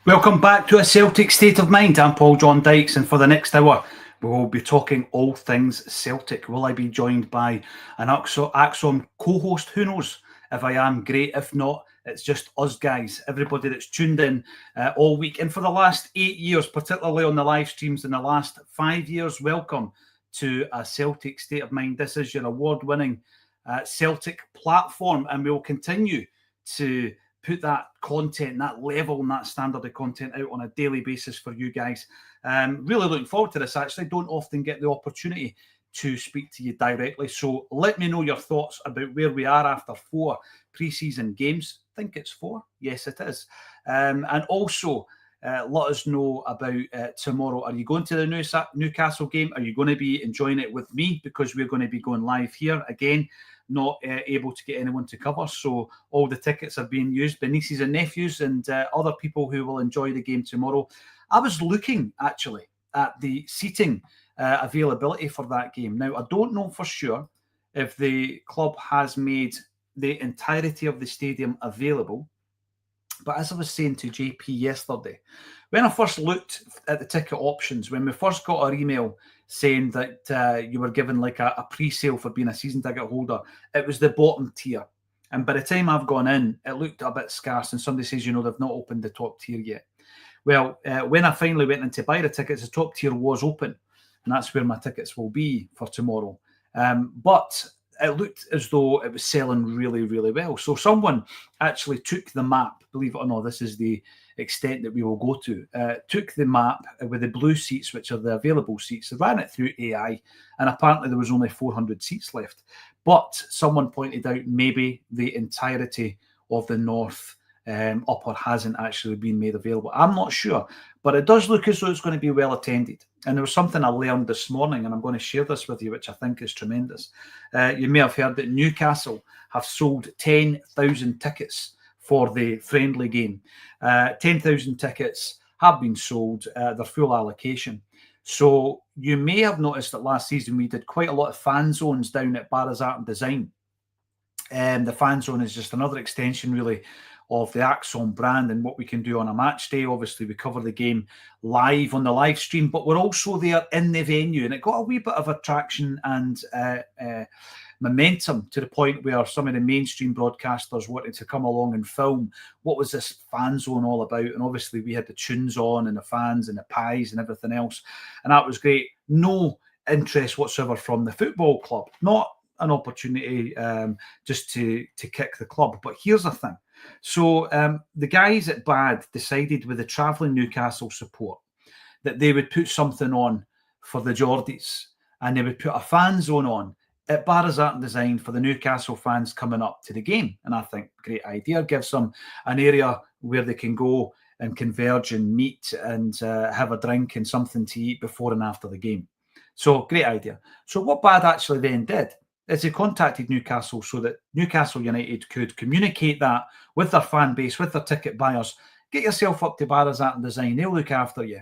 Welcome back to A Celtic State of Mind. I'm Paul John Dykes, and for the next hour, we will be talking all things Celtic. Will I be joined by an Acsom co-host? Who knows? If I am, great. If not, it's just us guys, everybody that's tuned in all week. And for the last 8 years, particularly on the live streams in the last 5 years, welcome to A Celtic State of Mind. This is your award-winning Celtic platform, and we will continue to put that content, that level and that standard of content out on a daily basis for you guys. Really looking forward to this, actually. Don't often get the opportunity to speak to you directly. So let me know your thoughts about where we are after 4 pre-season games. I think it's 4. Yes, it is. And also, let us know about tomorrow. Are you going to the Newcastle game? Are you going to be enjoying it with me? Because we're going to be going live here again. Not able to get anyone to cover, so all the tickets are being used by nieces and nephews and other people who will enjoy the game tomorrow. I was looking actually at the seating availability for that game. Now, I don't know for sure if the club has made the entirety of the stadium available, but as I was saying to JP yesterday, when I first looked at the ticket options, when we first got our email saying that you were given like a pre-sale for being a season ticket holder, it was the bottom tier. And by the time I've gone in, it looked a bit scarce. And somebody says, they've not opened the top tier yet. Well, when I finally went in to buy the tickets, the top tier was open. And that's where my tickets will be for tomorrow. But it looked as though it was selling really, really well. So someone actually took the map, believe it or not, this is the extent that we will go to, took the map with the blue seats, which are the available seats, they ran it through AI, and apparently there was only 400 seats left. But someone pointed out maybe the entirety of the north upper hasn't actually been made available. I'm not sure, but it does look as though it's going to be well attended. And there was something I learned this morning, and I'm going to share this with you, which I think is tremendous. You may have heard that Newcastle have sold 10,000 tickets for the friendly game. 10,000 tickets have been sold, their full allocation. So you may have noticed that last season we did quite a lot of fan zones down at Barra's Art and Design. The fan zone is just another extension, really, of the Acsom brand and what we can do on a match day. Obviously, we cover the game live on the live stream, but we're also there in the venue, and it got a wee bit of attraction and momentum to the point where some of the mainstream broadcasters wanted to come along and film what was this fan zone all about. And obviously, we had the tunes on and the fans and the pies and everything else, and that was great. No interest whatsoever from the football club, not an opportunity just to kick the club. But here's the thing. So the guys at BAD decided with the travelling Newcastle support that they would put something on for the Geordies, and they would put a fan zone on at Barra's Art and Design for the Newcastle fans coming up to the game. And I think great idea, gives them an area where they can go and converge and meet and have a drink and something to eat before and after the game. So great idea. So what BAD actually then did is they contacted Newcastle so that Newcastle United could communicate that with their fan base, with their ticket buyers. Get yourself up to Barra's Art and Design. They'll look after you.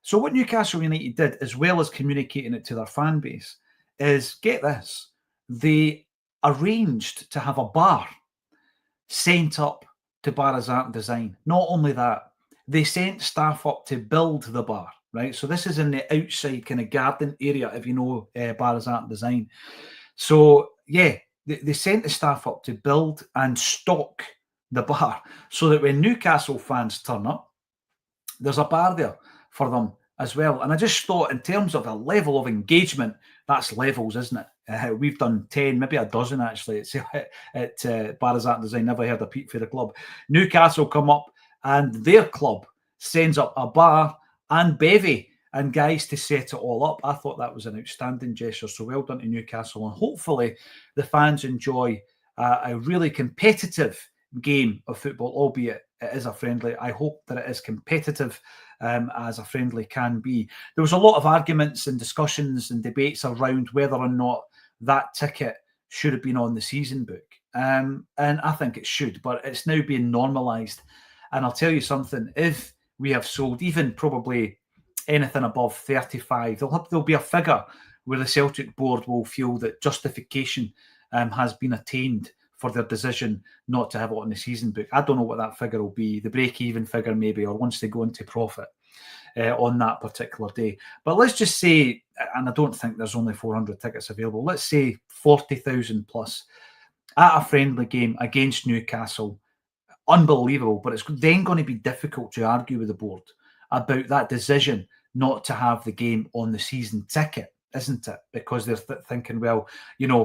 So what Newcastle United did, as well as communicating it to their fan base, is, get this, they arranged to have a bar sent up to Barra's Art and Design. Not only that, they sent staff up to build the bar, right? So this is in the outside kind of garden area, if you know Barra's Art and Design. So, yeah, they sent the staff up to build and stock the bar so that when Newcastle fans turn up, there's a bar there for them as well. And I just thought, in terms of a level of engagement, that's levels, isn't it? We've done 10, maybe a dozen actually at Barra's Art and Design. Never heard a peep for the club. Newcastle come up and their club sends up a bar and bevy and guys to set it all up. I thought that was an outstanding gesture. So well done to Newcastle. And hopefully the fans enjoy a really competitive game of football, albeit it is a friendly. I hope that it is competitive as a friendly can be. There was a lot of arguments and discussions and debates around whether or not that ticket should have been on the season book. And I think it should, but it's now being normalised. And I'll tell you something, if we have sold even probably anything above 35, there'll be a figure where the Celtic board will feel that justification has been attained for their decision not to have it on the season book. I don't know what that figure will be, the break-even figure maybe, or once they go into profit on that particular day. But let's just say, and I don't think there's only 400 tickets available, let's say 40,000 plus at a friendly game against Newcastle. Unbelievable, but it's then going to be difficult to argue with the board about that decision not to have the game on the season ticket, isn't it? Because they're thinking, well,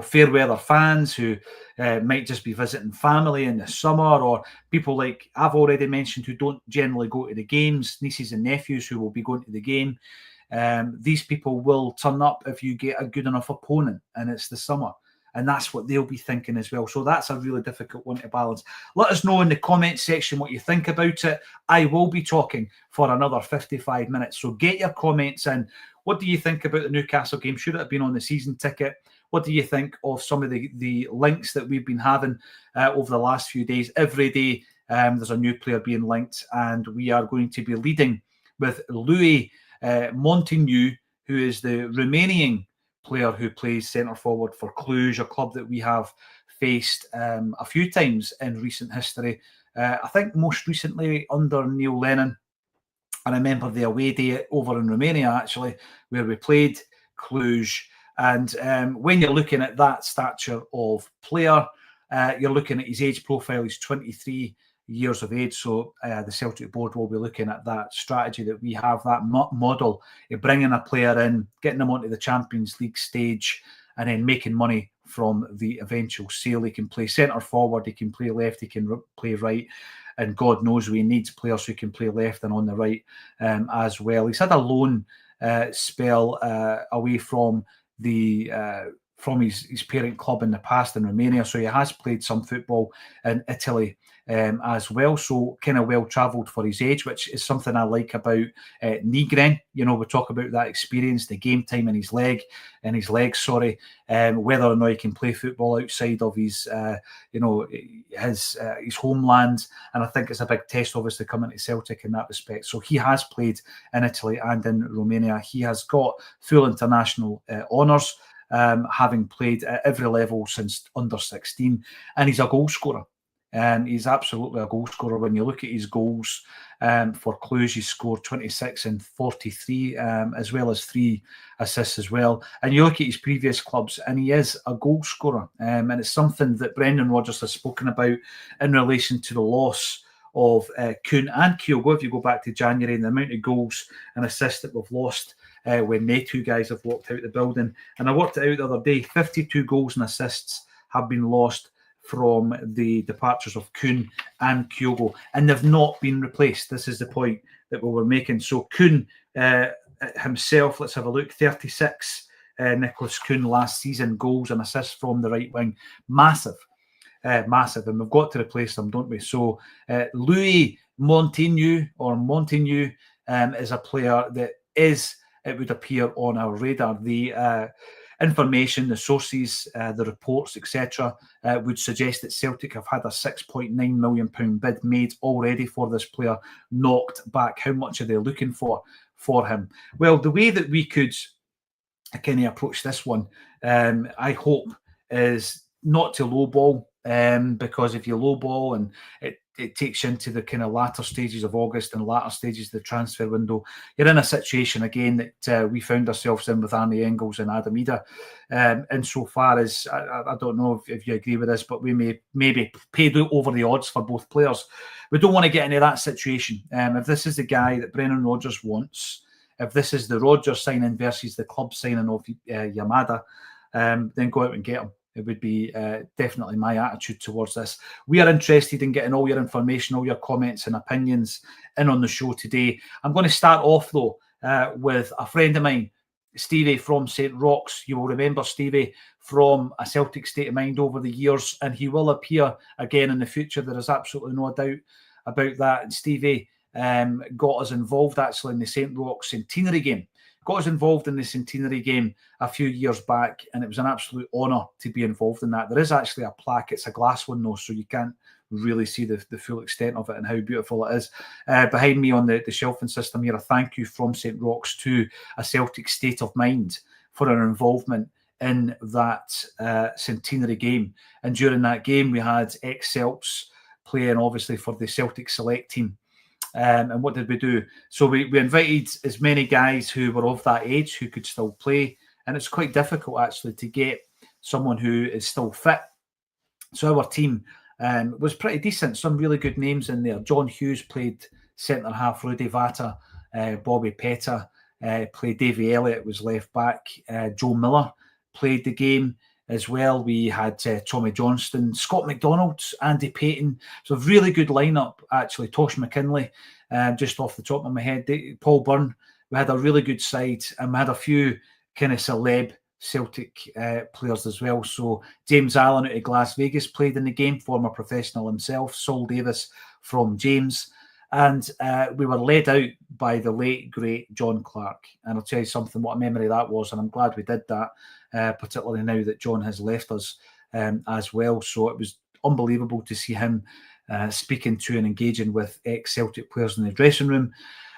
fair weather fans who might just be visiting family in the summer, or people like I've already mentioned who don't generally go to the games, nieces and nephews who will be going to the game. These people will turn up if you get a good enough opponent and it's the summer. And that's what they'll be thinking as well. So that's a really difficult one to balance. Let us know in the comments section what you think about it. I will be talking for another 55 minutes. So get your comments in. What do you think about the Newcastle game? Should it have been on the season ticket? What do you think of some of the links that we've been having over the last few days? Every day there's a new player being linked, and we are going to be leading with Louis Munteanu, who is the Romanian player who plays centre forward for Cluj, a club that we have faced a few times in recent history. I think most recently under Neil Lennon. I remember the away day over in Romania, actually, where we played Cluj. And when you're looking at that stature of player, you're looking at his age profile. He's 23 years of age. So the Celtic board will be looking at that strategy that we have, that model of bringing a player in, getting them onto the Champions League stage, and then making money from the eventual sale. He can play centre forward, he can play left, he can play right. And God knows we need players who can play left and on the right as well. He's had a loan spell away from his parent club in the past in Romania, so he has played some football in Italy as well. So kind of well travelled for his age, which is something I like about Nigren. We talk about that experience, the game time in his legs, whether or not he can play football outside of his his homeland. And I think it's a big test, obviously, coming to Celtic in that respect. So he has played in Italy and in Romania. He has got full international honours, having played at every level since under 16, and he's a goal scorer. He's absolutely a goal scorer. When you look at his goals for Cluj, he scored 26 and 43, as well as 3 assists as well. And you look at his previous clubs, and he is a goal scorer. And it's something that Brendan Rodgers has spoken about in relation to the loss of Kuhn and Kyogo. If you go back to January, and the amount of goals and assists that we've lost when they two guys have walked out the building. And I worked it out the other day, 52 goals and assists have been lost from the departures of Kuhn and Kyogo, and they've not been replaced. This is the point that we were making. So Kuhn himself, let's have a look, 36, Nicholas Kuhn last season, goals and assists from the right wing. Massive, and we've got to replace them, don't we? So Louis Munteanu is a player that it would appear on our radar. The information, the sources, the reports, etc., would suggest that Celtic have had a £6.9 million bid made already for this player, knocked back. How much are they looking for him? Well, the way that we could kind of approach this one, I hope, is not to lowball, because if you lowball and it takes you into the kind of latter stages of August and latter stages of the transfer window, you're in a situation again that we found ourselves in with Arnie Engels and Adam Ida. Insofar as, I don't know if you agree with this, but we may maybe pay over the odds for both players. We don't want to get into that situation. If this is the guy that Brendan Rodgers wants, if this is the Rodgers signing versus the club signing of Yamada, then go out and get him. It would be definitely my attitude towards this. We are interested in getting all your information, all your comments and opinions in on the show today. I'm going to start off, though, with a friend of mine, Stevie from St. Rochs. You will remember Stevie from A Celtic State of Mind over the years, and he will appear again in the future. There is absolutely no doubt about that. And Stevie got us involved, actually, in the St. Rochs centenary game. Got us involved in the centenary game a few years back, and it was an absolute honour to be involved in that. There is actually a plaque. It's a glass one, though, so you can't really see the full extent of it and how beautiful it is. Behind me on the shelving system here, a thank you from St. Rochs to A Celtic State of Mind for our involvement in that centenary game. And during that game, we had ex-Celts playing, obviously, for the Celtic select team. And what did we do? So we invited as many guys who were of that age who could still play. And it's quite difficult, actually, to get someone who is still fit. So our team was pretty decent. Some really good names in there. John Hughes played centre-half. Rudy Vata, Bobby Petta played. Davy Elliott was left-back. Joe Miller played the game as well. We had Tommy Johnston, Scott McDonald, Andy Payton. So a really good lineup, actually. Tosh McKinley, just off the top of my head. Paul Byrne. We had a really good side, and we had a few kind of celeb Celtic players as well. So James Allen out of Las Vegas played in the game, former professional himself. Saul Davis from James. And we were led out by the late, great John Clark. And I'll tell you something, what a memory that was. And I'm glad we did that, particularly now that John has left us as well. So it was unbelievable to see him speaking to and engaging with ex-Celtic players in the dressing room.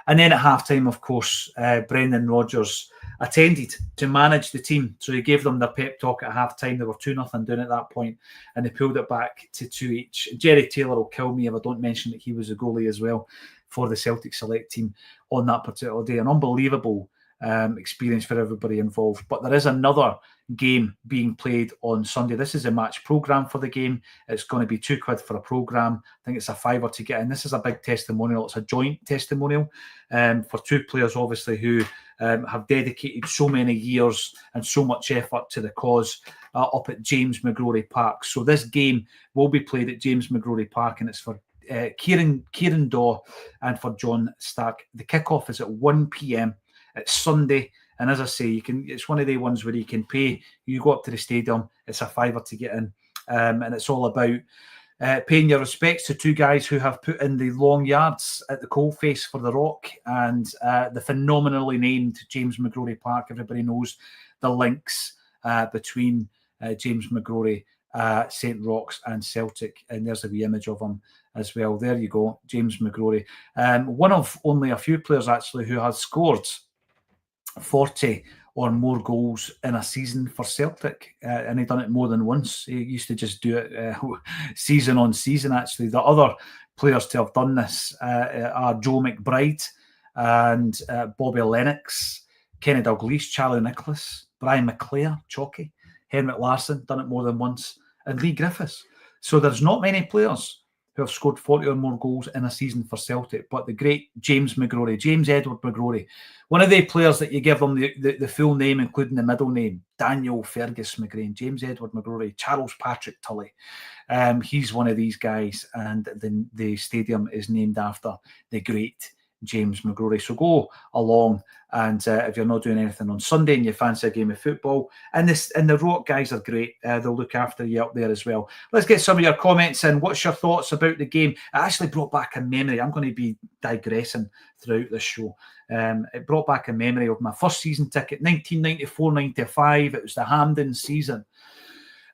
And then at halftime, of course, Brendan Rodgers attended to manage the team. So he gave them their pep talk at halftime. They were 2-0 down at that point, and they pulled it back to 2 each. Jerry Taylor will kill me if I don't mention that he was a goalie as well for the Celtic select team on that particular day. An unbelievable experience for everybody involved. But there is another game being played on Sunday. This is a match programme for the game. It's going to be £2 for a programme. I think it's a £5 to get in. This is a big testimonial. It's a joint testimonial for two players, obviously, who have dedicated so many years and so much effort to the cause up at James McGrory Park. So this game will be played at James McGrory Park, and it's for Kieran Daw and for John Stack. The kickoff is at 1 p.m. It's Sunday, and as I say, it's one of the ones where you can pay. You go up to the stadium, it's a £5 to get in, and it's all about paying your respects to two guys who have put in the long yards at the coalface for the Rock, and the phenomenally named James McGrory Park. Everybody knows the links between James McGrory, St Roch's and Celtic, and there's a wee image of him as well. There you go, James McGrory. One of only a few players, actually, who has scored 40 or more goals in a season for Celtic, and he'd done it more than once. He used to just do it season on season, actually. The other players to have done this are Joe McBride and Bobby Lennox, Kenny Dalglish, Charlie Nicholas, Brian McClare, Chalky, Henrik Larsson, done it more than once, and Lee Griffiths. So there's not many players who have scored 40 or more goals in a season for Celtic, but the great James McGrory, James Edward McGrory, one of the players that you give them the full name, including the middle name, Daniel Fergus McGrain, James Edward McGrory, Charles Patrick Tully. He's one of these guys, and the stadium is named after the great James McGrory. So go along, and if you're not doing anything on Sunday and you fancy a game of football, and the Rock guys are great, they'll look after you up there as well. Let's get some of your comments in. What's your thoughts about the game? It actually brought back a memory. I'm going to be digressing throughout this show. It brought back a memory of my first season ticket, 1994-95. It was the Hampden season,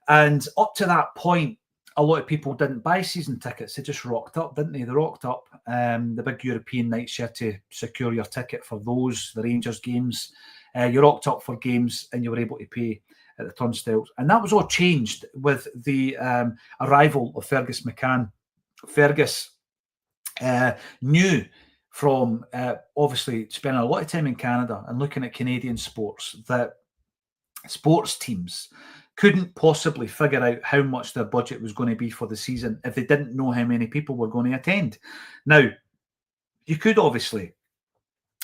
and up to that point, a lot of people didn't buy season tickets. They just rocked up, didn't they? They rocked up the big European nights. You had to secure your ticket for those, the Rangers games. You rocked up for games and you were able to pay at the turnstiles. And that was all changed with the arrival of Fergus McCann. Fergus knew from obviously spending a lot of time in Canada and looking at Canadian sports that sports teams couldn't possibly figure out how much their budget was going to be for the season if they didn't know how many people were going to attend. Now, you could obviously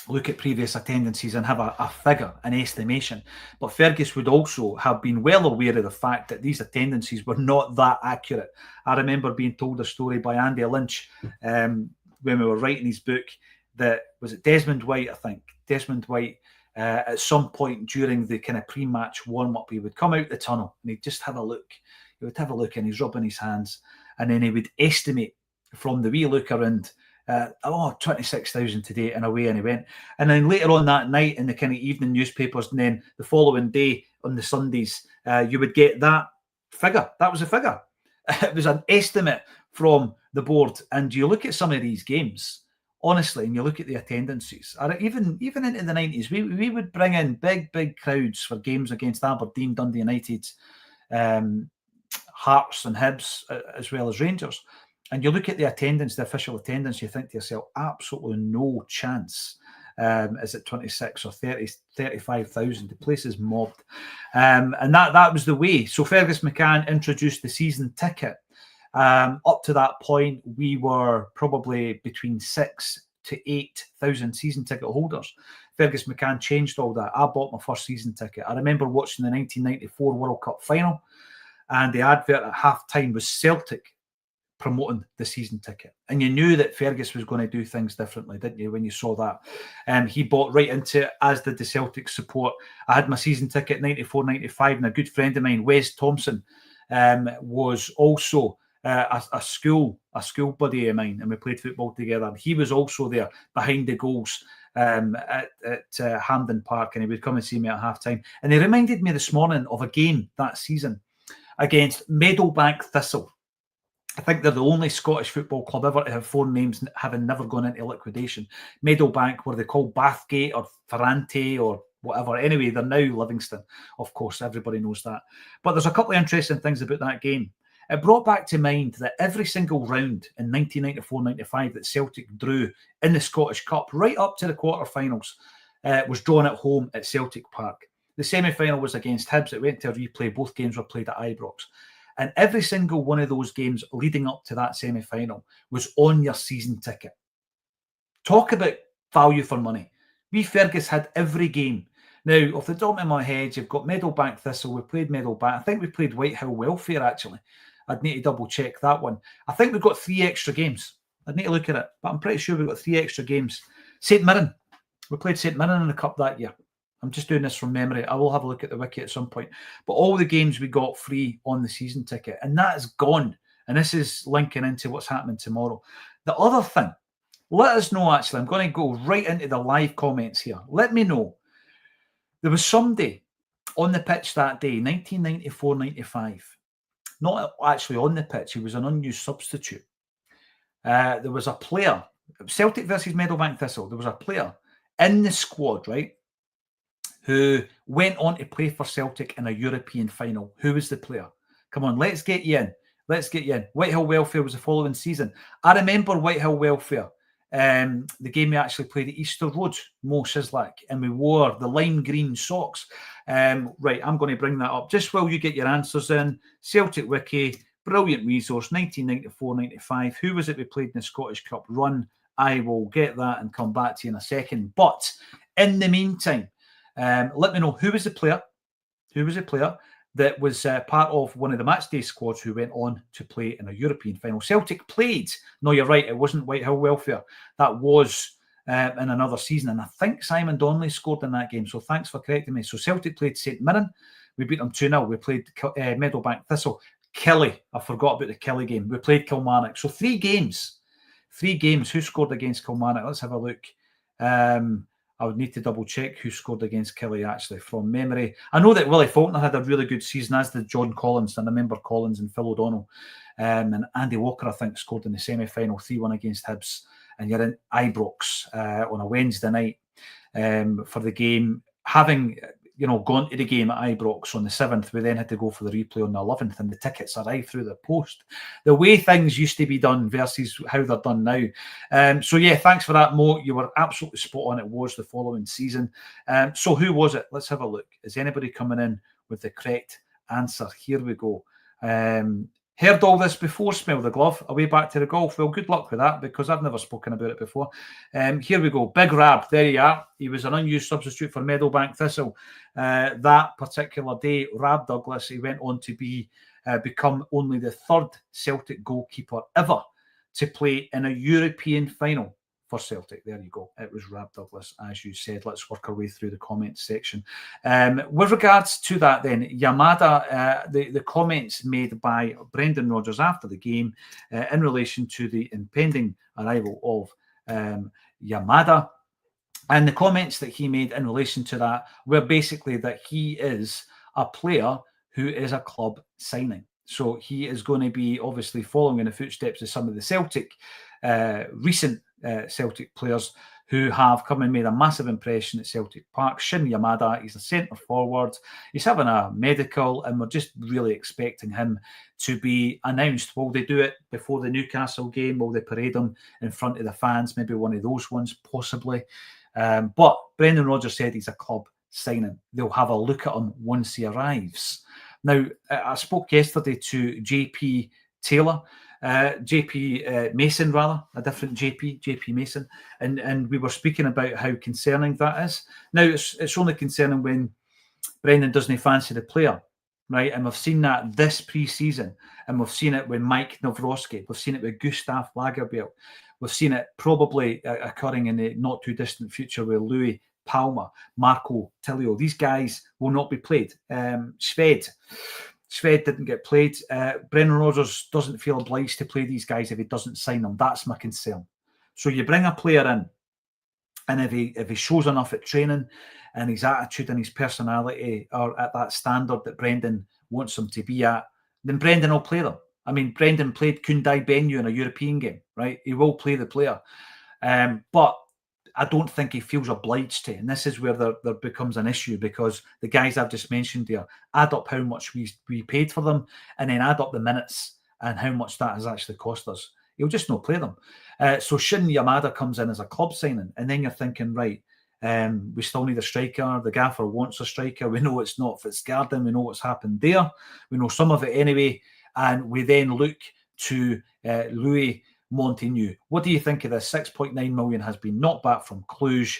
look at previous attendances and have a figure, an estimation, but Fergus would also have been well aware of the fact that these attendances were not that accurate. I remember being told a story by Andy Lynch when we were writing his book that, was it Desmond White, I think? Desmond White, at some point during the kind of pre-match warm-up, he would come out the tunnel and he'd just have a look. He would have a look and he's rubbing his hands, and then he would estimate from the wee look around, 26,000 today, and away and he went. And then later on that night in the kind of evening newspapers, and then the following day on the Sundays, you would get that figure. That was a figure. It was an estimate from the board. And you look at some of these games honestly, and you look at the attendances, or even into the 90s, we would bring in big crowds for games against Aberdeen, Dundee United, Hearts and Hibs, as well as Rangers. And you look at the attendance, the official attendance, you think to yourself, absolutely no chance. Is it 26 or 30, 35,000? The place is mobbed. And that was the way. So Fergus McCann introduced the season ticket. Up to that point, we were probably between 6,000 to 8,000 season ticket holders. Fergus McCann changed all that. I bought my first season ticket. I remember watching the 1994 World Cup final, and the advert at half-time was Celtic promoting the season ticket. And you knew that Fergus was going to do things differently, didn't you, when you saw that? He bought right into it, as did the Celtic support. I had my season ticket 94, 95, and a good friend of mine, Wes Thompson, was also a school buddy of mine, and we played football together. He was also there behind the goals at Hampden Park, and he would come and see me at half-time. And he reminded me this morning of a game that season against Meadowbank Thistle. I think they're the only Scottish football club ever to have four names having never gone into liquidation. Meadowbank were they called Bathgate or Ferrante or whatever. Anyway, they're now Livingston. Of course, everybody knows that. But there's a couple of interesting things about that game. It brought back to mind that every single round in 1994-95 that Celtic drew in the Scottish Cup, right up to the quarterfinals, was drawn at home at Celtic Park. The semi-final was against Hibs. It went to a replay. Both games were played at Ibrox. And every single one of those games leading up to that semi-final was on your season ticket. Talk about value for money. We Fergus had every game. Now, off the top of my head, you've got Meadowbank Thistle. We played Meadowbank. I think we played Whitehill Welfare, actually. I'd need to double check that one. I think we've got 3 extra games. I'd need to look at it, but I'm pretty sure we've got 3 extra games. St Mirren. We played St Mirren in the Cup that year. I'm just doing this from memory. I will have a look at the wiki at some point. But all the games we got free on the season ticket, and that is gone. And this is linking into what's happening tomorrow. The other thing, let us know, actually. I'm going to go right into the live comments here. Let me know. There was somebody on the pitch that day, 1994-95. Not actually on the pitch. He was an unused substitute. There was a player, Celtic versus Meadowbank Thistle. There was a player in the squad, right, who went on to play for Celtic in a European final. Who was the player? Come on, let's get you in. Let's get you in. Whitehill Welfare was the following season. I remember Whitehill Welfare. The game we actually played at Easter Road, Mo Shislak, and we wore the lime green socks. Right, I'm going to bring that up just while you get your answers in. Celtic Wiki, brilliant resource, 1994-95. Who was it we played in the Scottish Cup run? I will get that and come back to you in a second. But in the meantime, let me know who was the player. Who was the player that was part of one of the matchday squads who went on to play in a European final? Celtic played. No, you're right. It wasn't Whitehill Welfare. That was in another season. And I think Simon Donnelly scored in that game. So thanks for correcting me. So Celtic played St Mirren. We beat them 2-0. We played Meadowbank Thistle. Kelly. I forgot about the Kelly game. We played Kilmarnock. So 3 games. 3 games. Who scored against Kilmarnock? Let's have a look. I would need to double check who scored against Kelly, actually, from memory. I know that Willie Faulkner had a really good season, as did John Collins, and I remember Collins and Phil O'Donnell. And Andy Walker, I think, scored in the semi-final, 3-1 against Hibs. And you're in Ibrox on a Wednesday night for the game. Having gone to the game at Ibrox on the 7th, we then had to go for the replay on the 11th, and the tickets arrived through the post. The way things used to be done versus how they're done now. So yeah, thanks for that, Mo. You were absolutely spot on. It was the following season. So who was it? Let's have a look. Is anybody coming in with the correct answer? Here we go. Heard all this before, Smell the Glove, away back to the golf. Well, good luck with that, because I've never spoken about it before. Here we go. Big Rab, there you are. He was an unused substitute for Meadowbank Thistle. That particular day, Rab Douglas, he went on to become only the 3rd Celtic goalkeeper ever to play in a European final for Celtic. There you go. It was Rab Douglas, as you said. Let's work our way through the comments section. With regards to that then, Yamada, the comments made by Brendan Rodgers after the game in relation to the impending arrival of Yamada, and the comments that he made in relation to that were basically that he is a player who is a club signing. So he is going to be obviously following in the footsteps of some of the Celtic recent Celtic players who have come and made a massive impression at Celtic Park. Shin Yamada, he's a centre forward. He's having a medical, and we're just really expecting him to be announced. Will they do it before the Newcastle game? Will they parade him in front of the fans? Maybe one of those ones, possibly. But Brendan Rodgers said he's a club signing. They'll have a look at him once he arrives. Now, I spoke yesterday to JP Taylor, JP Mason, rather, a different JP Mason, and we were speaking about how concerning that is. Now, it's only concerning when Brendan doesn't fancy the player, right? And we've seen that this pre-season, and we've seen it with Mike Nawrocki, we've seen it with Gustav Lagerbielke, we've seen it probably occurring in the not too distant future with Louis Palmer, Marco Tilio. These guys will not be played. Sved didn't get played. Brendan Rodgers doesn't feel obliged to play these guys if he doesn't sign them. That's my concern. So you bring a player in, and if he shows enough at training, and his attitude and his personality are at that standard that Brendan wants them to be at, then Brendan will play them. I mean, Brendan played Kundai Benyu in a European game, right? He will play the player. But I don't think he feels obliged to. And this is where there becomes an issue, because the guys I've just mentioned there, add up how much we paid for them, and then add up the minutes and how much that has actually cost us. He'll just not play them. So Shin Yamada comes in as a club signing, and then you're thinking, right, we still need a striker. The gaffer wants a striker. We know it's not Fitzgarden. We know what's happened there. We know some of it anyway. And we then look to Louis Munteanu. What do you think of this? 6.9 million has been knocked back from Cluj,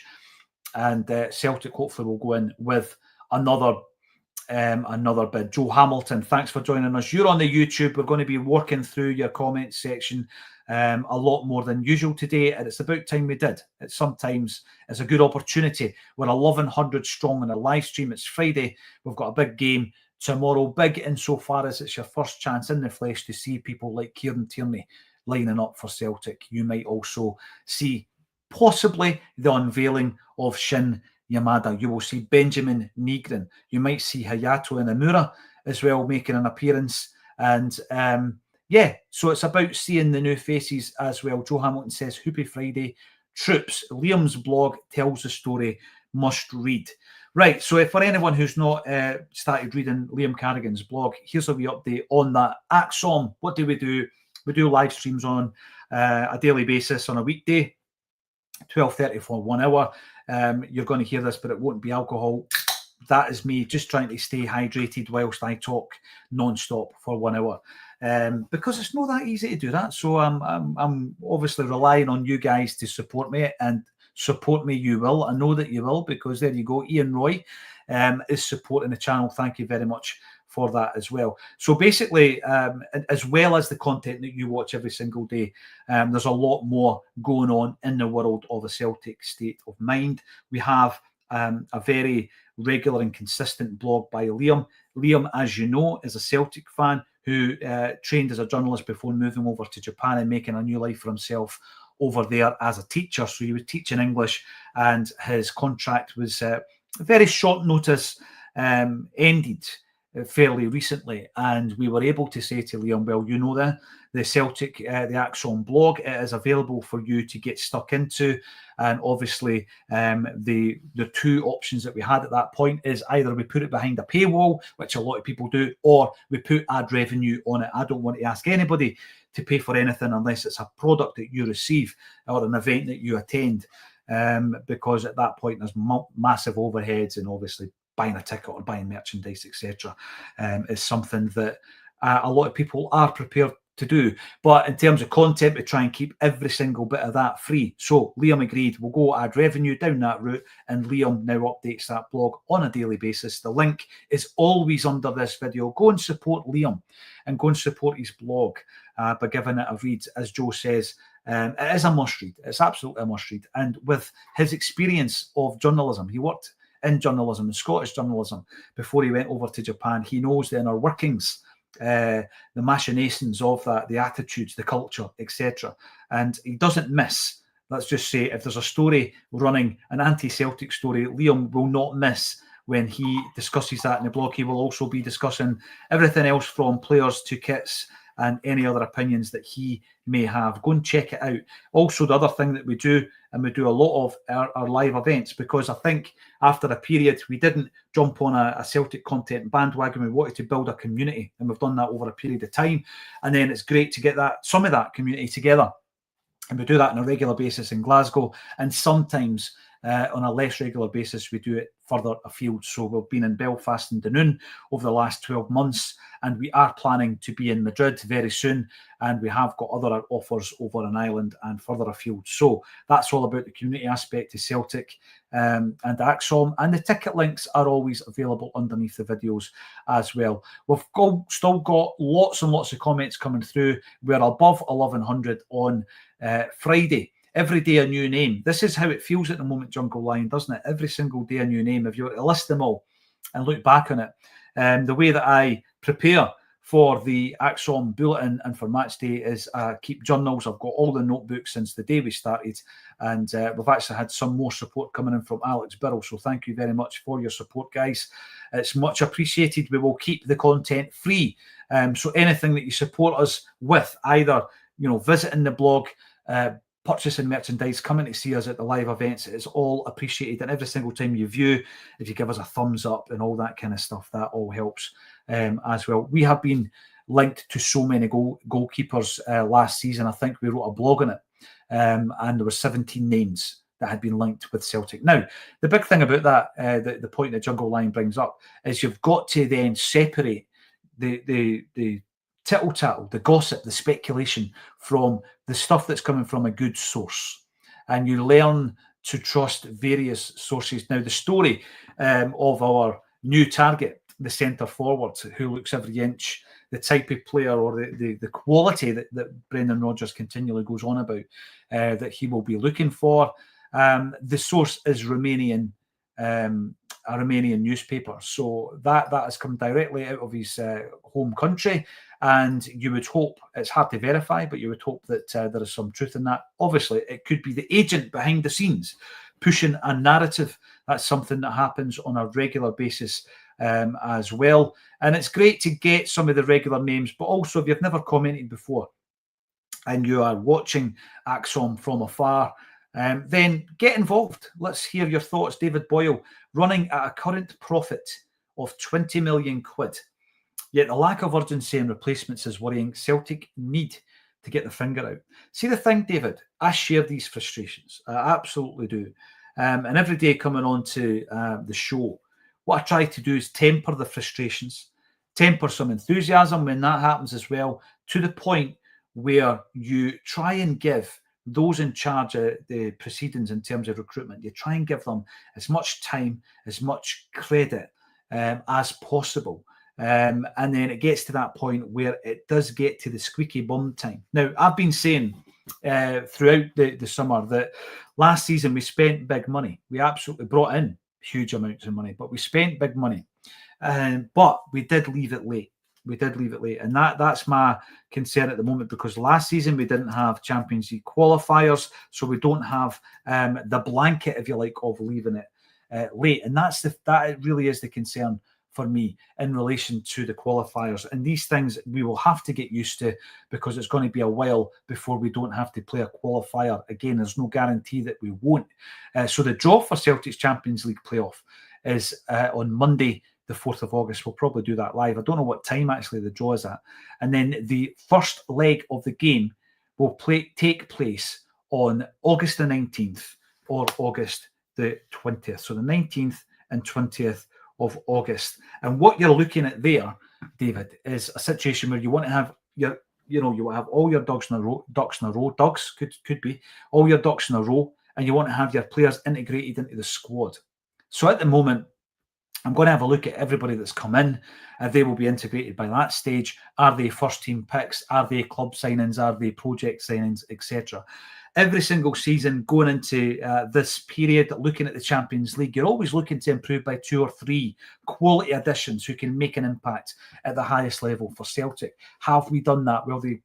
and Celtic hopefully will go in with another bid. Joe Hamilton, thanks for joining us. You're on the YouTube. We're going to be working through your comments section a lot more than usual today, and it's about time we did. It's sometimes a good opportunity. We're 1,100 strong on a live stream. It's Friday. We've got a big game tomorrow. Big insofar as it's your first chance in the flesh to see people like Kieran Tierney lining up for Celtic. You might also see possibly the unveiling of Shin Yamada. You will see Benjamin Nigren. You might see Hayato Inamura as well making an appearance. And so it's about seeing the new faces as well. Joe Hamilton says, Hoopy Friday, troops. Liam's blog tells the story, must read. Right, so for anyone who's not started reading Liam Carrigan's blog, here's a wee update on that. Acsom, what do? We do live streams on a daily basis on a weekday, 12:30 for 1 hour. You're going to hear this, but it won't be alcohol. That is me just trying to stay hydrated whilst I talk non-stop for 1 hour, because it's not that easy to do that. So I'm obviously relying on you guys to support me, and support me you will. I know that you will, because there you go. Ian Roy is supporting the channel. Thank you very much for that as well. So basically, as well as the content that you watch every single day, there's a lot more going on in the world of a Celtic state of mind. We have a very regular and consistent blog by Liam. Liam, as you know, is a Celtic fan who trained as a journalist before moving over to Japan and making a new life for himself over there as a teacher. So he was teaching English, and his contract was very short notice ended fairly recently, and we were able to say to Liam, well, you know, the Celtic, the Acsom blog, it is available for you to get stuck into. And obviously the two options that we had at that point is either we put it behind a paywall, which a lot of people do, or we put ad revenue on it. I don't want to ask anybody to pay for anything unless it's a product that you receive or an event that you attend, because at that point there's massive overheads, and obviously buying a ticket or buying merchandise, etc., is something that a lot of people are prepared to do. But in terms of content, we try and keep every single bit of that free. So Liam agreed we'll go ad revenue down that route, and Liam now updates that blog on a daily basis. The link is always under this video. Go and support Liam, and go and support his blog by giving it a read. As Joe says, it is a must read. It's absolutely a must read. And with his experience of journalism, he worked in journalism, in Scottish journalism, before he went over to Japan. He knows the inner workings, the machinations of that, the attitudes, the culture, etc. And he doesn't miss. Let's just say, if there's a story running, an anti-Celtic story, Liam will not miss when he discusses that in the blog. He will also be discussing everything else from players to kits and any other opinions that he may have. Go and check it out. Also, the other thing that we do, and we do a lot of our live events, because I think after a period we didn't jump on a Celtic content bandwagon. We wanted to build a community, and we've done that over a period of time. And then it's great to get some of that community together. And we do that on a regular basis in Glasgow, and sometimes on a less regular basis, we do it further afield. So we've been in Belfast and Dunoon over the last 12 months, and we are planning to be in Madrid very soon. And we have got other offers over in Ireland and further afield. So that's all about the community aspect of Celtic and Acsom. And the ticket links are always available underneath the videos as well. We've still got lots and lots of comments coming through. We're above 1,100 on Friday. Every day a new name. This is how it feels at the moment, Jungle Lion, doesn't it? Every single day a new name. If you were to list them all and look back on it, the way that I prepare for the Acsom bulletin and for match day is keep journals. I've got all the notebooks since the day we started, and we've actually had some more support coming in from Alex Birrell. So thank you very much for your support, guys. It's much appreciated. We will keep the content free. So anything that you support us with, either visiting the blog, purchasing merchandise, coming to see us at the live events, it's all appreciated. And every single time you view, if you give us a thumbs up and all that kind of stuff, that all helps as well. We have been linked to so many goalkeepers last season. I think we wrote a blog on it, and there were 17 names that had been linked with Celtic. Now, the big thing about that, the point that Jungle Line brings up, is you've got to then separate the tittle-tattle, the gossip, the speculation from the stuff that's coming from a good source. And you learn to trust various sources. Now, the story of our new target, the centre forward, who looks every inch, the type of player or the quality that Brendan Rodgers continually goes on about, that he will be looking for. The source is Romanian, a Romanian newspaper. So that has come directly out of his home country. And you would hope, it's hard to verify, but you would hope that there is some truth in that. Obviously, it could be the agent behind the scenes pushing a narrative. That's something that happens on a regular basis as well. And it's great to get some of the regular names, but also if you've never commented before and you are watching Acsom from afar, then get involved. Let's hear your thoughts. David Boyle, running at a current profit of 20 million quid. Yet the lack of urgency and replacements is worrying. Celtic need to get the finger out. See the thing, David, I share these frustrations. I absolutely do. And every day coming on to the show, what I try to do is temper the frustrations, temper some enthusiasm when that happens as well, to the point where you try and give those in charge of the proceedings in terms of recruitment, you try and give them as much time, as much credit as possible. And then it gets to that point where it does get to the squeaky bum time. Now, I've been saying throughout the summer that last season we spent big money. We absolutely brought in huge amounts of money, but we spent big money. But we did leave it late. We did leave it late. And that's my concern at the moment, because last season we didn't have Champions League qualifiers, so we don't have the blanket, if you like, of leaving it late. And that really is the concern for me in relation to the qualifiers. And these things we will have to get used to, because it's going to be a while before we don't have to play a qualifier again. There's no guarantee that we won't. So the draw for Celtic's Champions League playoff is on Monday, the 4th of August. We'll probably do that live. I don't know what time actually the draw is at. And then the first leg of the game will take place on August the 19th or August the 20th. So the 19th and 20th of August. And what you're looking at there, David, is a situation where you want to have you want to have all your ducks in a row, could be all your ducks in a row, and you want to have your players integrated into the squad. So at the moment, I'm going to have a look at everybody that's come in. They will be integrated by that stage. Are they first team picks? Are they club signings? Are they project signings, etc.? Every single season going into this period, looking at the Champions League, you're always looking to improve by 2 or 3 quality additions who can make an impact at the highest level for Celtic. Have we done that? Well, the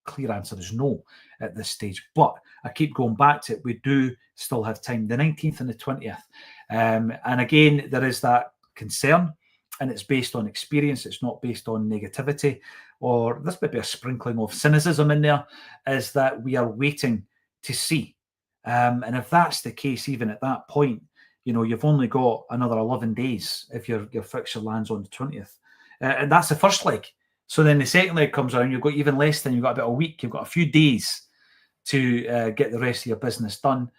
clear answer is no at this stage. But I keep going back to it. We do still have time, the 19th and the 20th. And again, there is that concern, and it's based on experience. It's not based on negativity. or this might be a sprinkling of cynicism in there, is that we are waiting to see. And if that's the case, even at that point, you've only got another 11 days if your fixture lands on the 20th. And that's the first leg. So then the second leg comes around, you've got even less than, you've got about a week, you've got a few days to get the rest of your business done.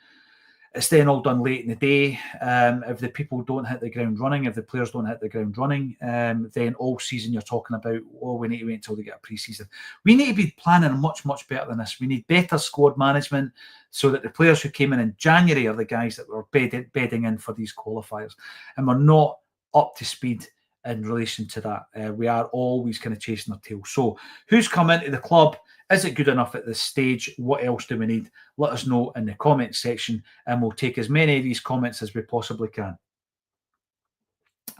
It's then all done late in the day. If the people don't hit the ground running, if the players don't hit the ground running, then all season you're talking about, we need to wait until they get a pre-season. We need to be planning much, much better than this. We need better squad management so that the players who came in January are the guys that were bedding in for these qualifiers. And we're not up to speed in relation to that. We are always kind of chasing our tail. So who's come into the club? Is it good enough at this stage? What else do we need? Let us know in the comments section, and we'll take as many of these comments as we possibly can.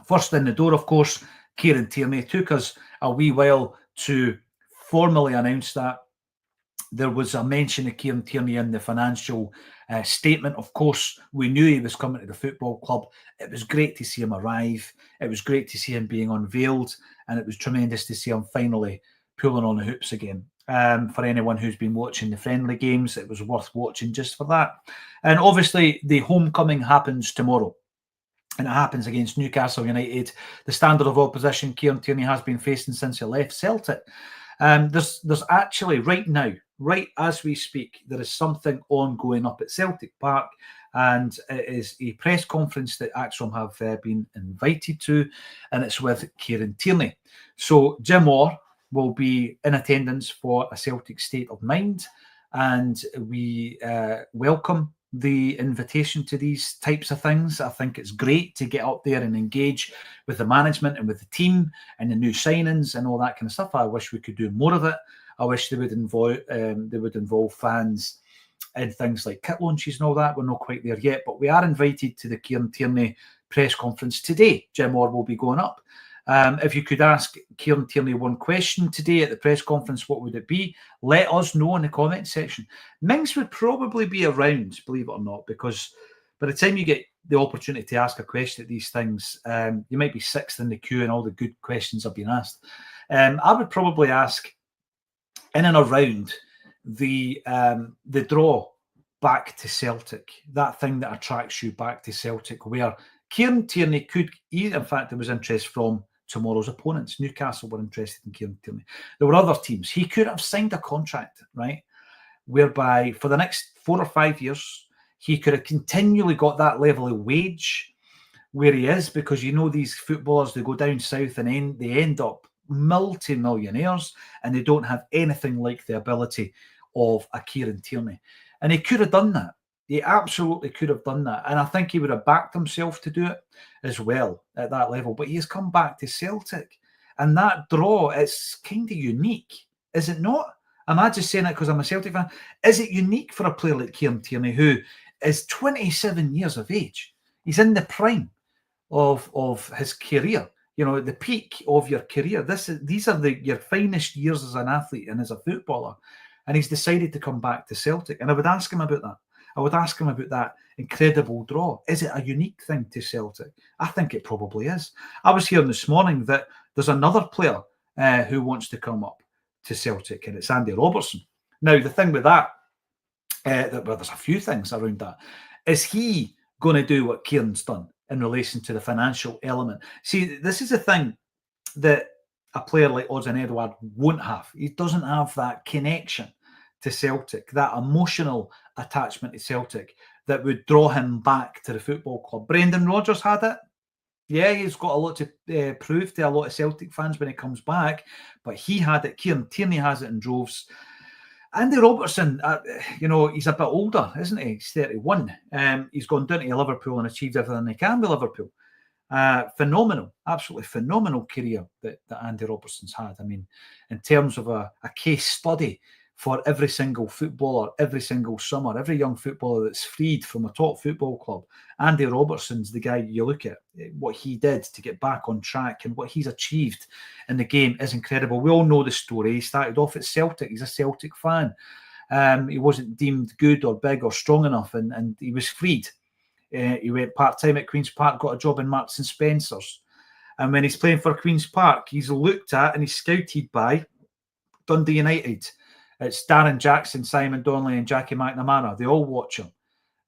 First in the door, of course, Kieran Tierney. It took us a wee while to formally announce that. There was a mention of Kieran Tierney in the financial statement. Of course, we knew he was coming to the football club. It was great to see him arrive. It was great to see him being unveiled, and it was tremendous to see him finally pulling on the hoops again. For anyone who's been watching the friendly games, it was worth watching just for that. And obviously, the homecoming happens tomorrow, and it happens against Newcastle United, the standard of opposition Kieran Tierney has been facing since he left Celtic. There's actually right now, right as we speak, there is something ongoing up at Celtic Park, and it is a press conference that Acsom have been invited to, and it's with Kieran Tierney. So Jim Orr will be in attendance for a Celtic State of Mind, and we welcome the invitation to these types of things. I think it's great to get up there and engage with the management and with the team and the new signings and all that kind of stuff. I wish we could do more of it. I wish they would involve fans in things like kit launches and all that. We're not quite there yet, but we are invited to the Kieran Tierney press conference today. Jim Orr will be going up. If you could ask Kieran Tierney one question today at the press conference, what would it be? Let us know in the comment section. Mings would probably be around, believe it or not, because by the time you get the opportunity to ask a question at these things, you might be sixth in the queue and all the good questions have been asked. I would probably ask in and around the draw back to Celtic, that thing that attracts you back to Celtic, where Kieran Tierney could, in fact, there was interest from tomorrow's opponents. Newcastle were interested in Kieran Tierney. There were other teams. He could have signed a contract, right, whereby for the next 4 or 5 years, he could have continually got that level of wage where he is, because these footballers, they go down south and they end up multi-millionaires, and they don't have anything like the ability of a Kieran Tierney. And he could have done that. He absolutely could have done that. And I think he would have backed himself to do it as well at that level. But he has come back to Celtic. And that draw, it's kind of unique, is it not? I'm not just saying it because I'm a Celtic fan. Is it unique for a player like Kieran Tierney, who is 27 years of age? He's in the prime of his career, the peak of your career. These are your finest years as an athlete and as a footballer. And he's decided to come back to Celtic. And I would ask him about that. I would ask him about that incredible draw. Is it a unique thing to Celtic? I think it probably is. I was hearing this morning that there's another player who wants to come up to Celtic, and it's Andy Robertson. Now, the thing with that, there's a few things around that. Is he going to do what Kieran's done in relation to the financial element? See, this is a thing that a player like Odsonne Edouard won't have. He doesn't have that connection to Celtic, that emotional attachment to Celtic that would draw him back to the football club. Brendan Rodgers had it. Yeah, he's got a lot to prove to a lot of Celtic fans when he comes back, but he had it. Kieran Tierney has it in droves. Andy Robertson, he's a bit older, isn't he? He's 31. He's gone down to Liverpool and achieved everything he can with Liverpool. Phenomenal, absolutely phenomenal career that Andy Robertson's had. I mean, in terms of a case study for every single footballer, every single summer, every young footballer that's freed from a top football club, Andy Robertson's the guy you look at. What he did to get back on track and what he's achieved in the game is incredible. We all know the story. He started off at Celtic. He's a Celtic fan. He wasn't deemed good or big or strong enough, and he was freed. He went part-time at Queen's Park, got a job in Marks and Spencer's. And when he's playing for Queen's Park, he's looked at and he's scouted by Dundee United. It's Darren Jackson, Simon Donnelly and Jackie McNamara. They all watch him.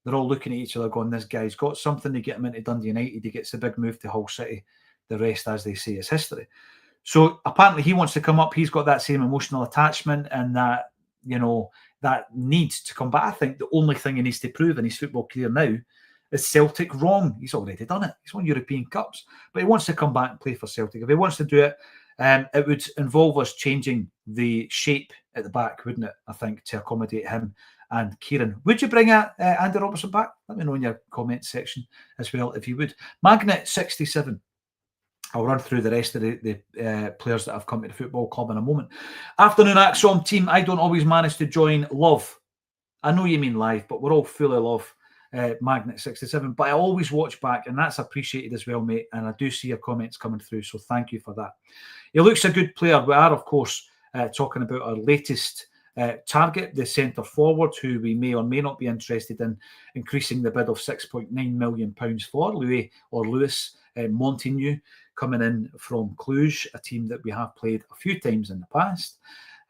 They're all looking at each other going, this guy's got something to get him into Dundee United. He gets a big move to Hull City. The rest, as they say, is history. So apparently he wants to come up. He's got that same emotional attachment and that, that need to come back. I think the only thing he needs to prove in his football career now is Celtic wrong. He's already done it. He's won European Cups. But he wants to come back and play for Celtic. If he wants to do it, it would involve us changing the shape at the back, wouldn't it? I think, to accommodate him and Kieran. Would you bring Andy Robertson back? Let me know in your comment section as well if you would. Magnet67. I'll run through the rest of the players that have come to the football club in a moment. Afternoon Acsom team. I don't always manage to join. Love. I know you mean live, but we're all full of love. Magnet67, but I always watch back, and that's appreciated as well, mate. And I do see your comments coming through, so thank you for that. He looks a good player. We are, of course, talking about our latest target, the centre forward, who we may or may not be interested in increasing the bid of £6.9 million for, Lewis Munteanu, coming in from Cluj, a team that we have played a few times in the past.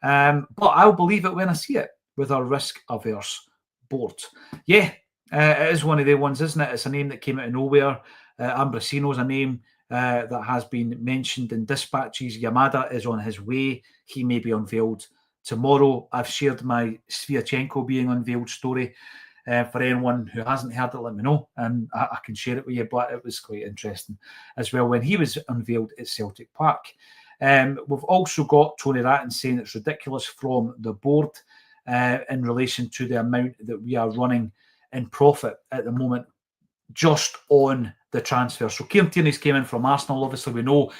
But I'll believe it when I see it with our risk-averse board. Yeah. It is one of the ones, isn't it? It's a name that came out of nowhere. Ambrosino's a name that has been mentioned in dispatches. Yamada is on his way. He may be unveiled tomorrow. I've shared my Sviatchenko being unveiled story. For anyone who hasn't heard it, let me know, and I can share it with you. But it was quite interesting as well when he was unveiled at Celtic Park. We've also got Tony Ratton saying it's ridiculous from the board in relation to the amount that we are running in profit at the moment, just on the transfer. So Kieran Tierney's came in from Arsenal. Obviously, we know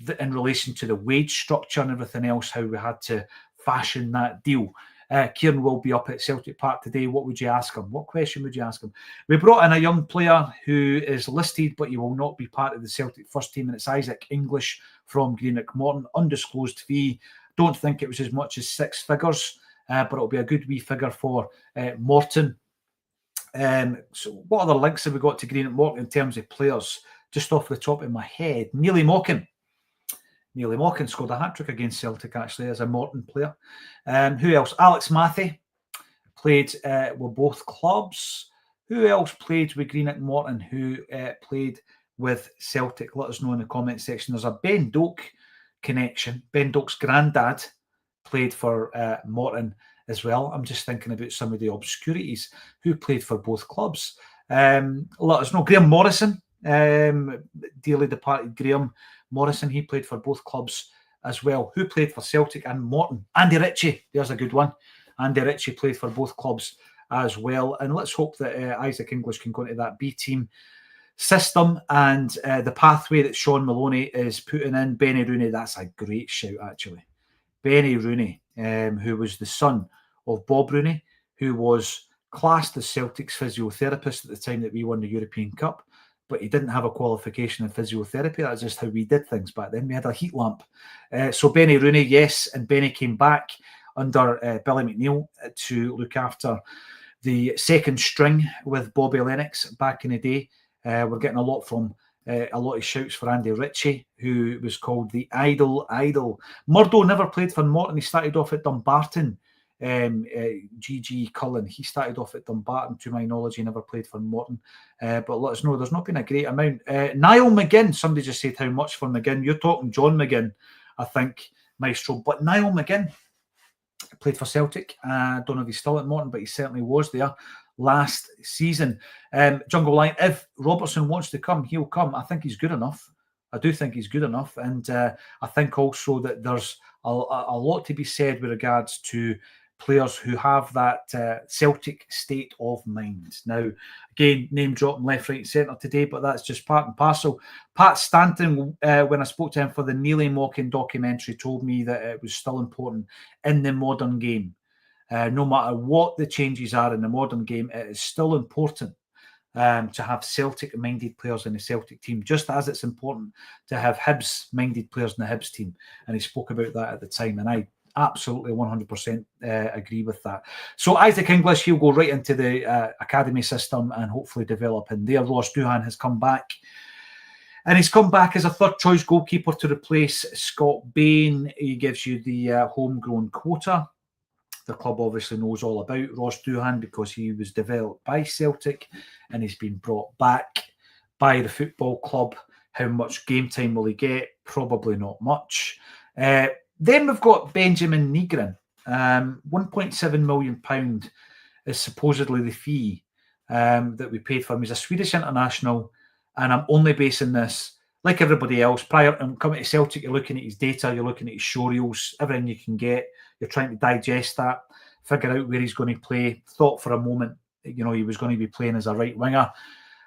that in relation to the wage structure and everything else, how we had to fashion that deal. Kieran will be up at Celtic Park today. What would you ask him? What question would you ask him? We brought in a young player who is listed, but he will not be part of the Celtic first team, and it's Isaac English from Greenock Morton. Undisclosed fee. Don't think it was as much as 6 figures, but it'll be a good wee figure for Morton. So what other links have we got to Greenock Morton in terms of players? Just off the top of my head, Neely Mockin scored a hat-trick against Celtic, actually, as a Morton player. Who else? Alex Matthey played with both clubs. Who else played with Greenock Morton who played with Celtic? Let us know in the comment section. There's a Ben Doak connection. Ben Doak's granddad played for Morton as well. I'm just thinking about some of the obscurities who played for both clubs. Let us know. Graham Morrison, dearly departed Graham Morrison, he played for both clubs as well. Who played for Celtic and Morton? Andy Ritchie, there's a good one. Andy Ritchie played for both clubs as well. And let's hope that Isaac English can go into that B team system and the pathway that Sean Maloney is putting in. Benny Rooney, that's a great shout, actually. Benny Rooney, who was the son of Bob Rooney, who was classed as Celtic's physiotherapist at the time that we won the European Cup, but he didn't have a qualification in physiotherapy. That's just how we did things back then. We had a heat lamp. So Benny Rooney, yes, and Benny came back under Billy McNeil to look after the second string with Bobby Lennox back in the day. We're getting a lot of shouts for Andy Ritchie, who was called the Idol. Murdo never played for Morton. He started off at Dumbarton. GG Cullen, he started off at Dumbarton. To my knowledge, he never played for Morton. But let us know. There's not been a great amount. Niall McGinn, somebody just said how much for McGinn. You're talking John McGinn, I think, Maestro. But Niall McGinn played for Celtic. I don't know if he's still at Morton, but he certainly was there last season. Jungle Line, if Robertson wants to come, he'll come. I think he's good enough. I do think he's good enough. And I think also that there's a lot to be said with regards to players who have that Celtic state of mind. Now, again, name dropping left, right and centre today, but that's just part and parcel. Pat Stanton, when I spoke to him for the Neely Mockin documentary, told me that it was still important in the modern game. No matter what the changes are in the modern game, it is still important to have Celtic-minded players in the Celtic team, just as it's important to have Hibs-minded players in the Hibs team. And he spoke about that at the time, and I absolutely 100% agree with that. So Isaac English, he'll go right into the academy system and hopefully develop in there. Ross Doohan has come back. And he's come back as a third-choice goalkeeper to replace Scott Bain. He gives you the homegrown quota. The club obviously knows all about Ross Doohan because he was developed by Celtic and he's been brought back by the football club. How much game time will he get? Probably not much. Then we've got Benjamin Nygren. £1.7 million is supposedly the fee that we paid for him. He's a Swedish international, and I'm only basing this, like everybody else, prior to coming to Celtic, you're looking at his data, you're looking at his show reels, everything you can get. You're trying to digest that, figure out where he's going to play. Thought for a moment, he was going to be playing as a right winger,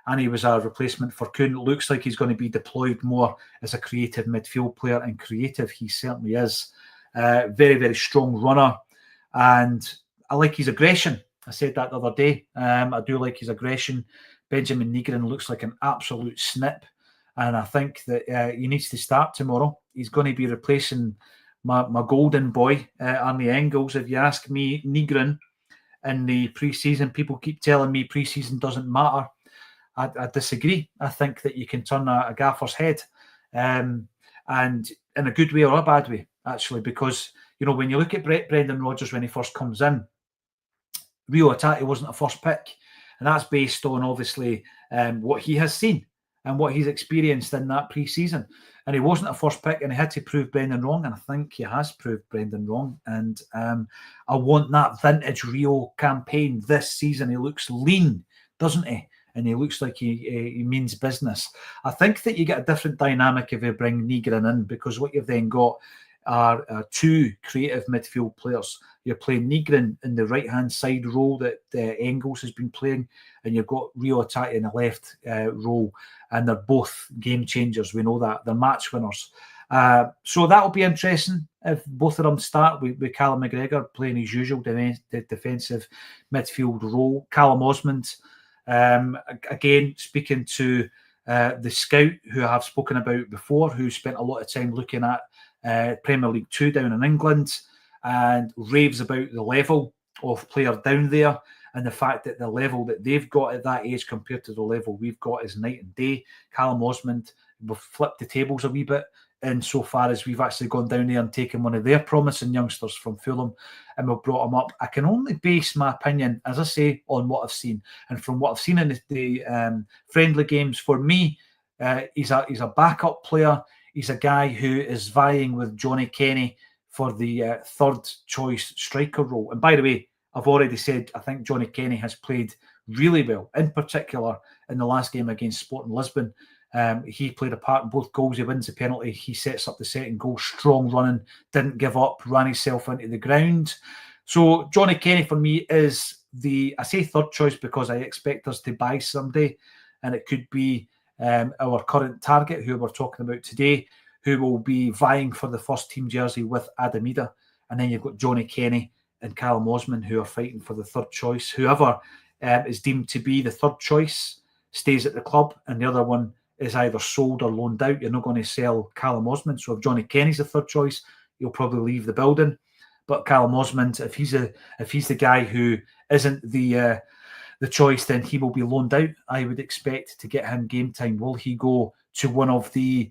and he was a replacement for Kuhn. It looks like he's going to be deployed more as a creative midfield player, and creative he certainly is. Very, very strong runner, and I like his aggression. I said that the other day. I do like his aggression. Benjamin Nygren looks like an absolute snip, and I think that he needs to start tomorrow. He's going to be replacing my golden boy, Arnie Engels. If you ask me, Nygren in the pre-season, people keep telling me pre-season doesn't matter. I disagree. I think that you can turn a gaffer's head, and in a good way or a bad way, actually, because, when you look at Brendan Rodgers when he first comes in, Rio Atati wasn't a first pick, and that's based on, obviously, what he has seen and what he's experienced in that pre-season. And he wasn't a first pick, and he had to prove Brendan wrong, and I think he has proved Brendan wrong. And I want that vintage Rio campaign this season. He looks lean, doesn't he? And he looks like he means business. I think that you get a different dynamic if you bring Nygren in, because what you've then got are two creative midfield players. You're playing Nygren in the right-hand side role that Engels has been playing, and you've got Rio Atati in the left role, and they're both game changers. We know that. They're match winners. So that'll be interesting if both of them start with Callum McGregor playing his usual defensive midfield role. Callum Osmond, again, speaking to the scout who I have spoken about before, who spent a lot of time looking at Premier League 2 down in England and raves about the level of player down there, and the fact that the level that they've got at that age compared to the level we've got is night and day. Callum Osmond, we've flipped the tables a wee bit insofar as we've actually gone down there and taken one of their promising youngsters from Fulham and we've brought him up. I can only base my opinion, as I say, on what I've seen. And from what I've seen in the friendly games, for me, he's a backup player. He's a guy who is vying with Johnny Kenny for the third choice striker role. And by the way, I've already said I think Johnny Kenny has played really well, in particular in the last game against Sporting Lisbon. He played a part in both goals. He wins the penalty. He sets up the second goal. Strong running, didn't give up, ran himself into the ground. So Johnny Kenny for me is I say third choice because I expect us to buy somebody, and it could be our current target, who we're talking about today, who will be vying for the first team jersey with Adamida. And then you've got Johnny Kenny and Callum Osmond who are fighting for the third choice. Whoever is deemed to be the third choice stays at the club, and the other one is either sold or loaned out. You're not going to sell Callum Osmond. So if Johnny Kenny's the third choice, he'll probably leave the building. But Callum Osmond, if he's the guy who isn't the choice, then he will be loaned out. I would expect to get him game time. Will he go to one of the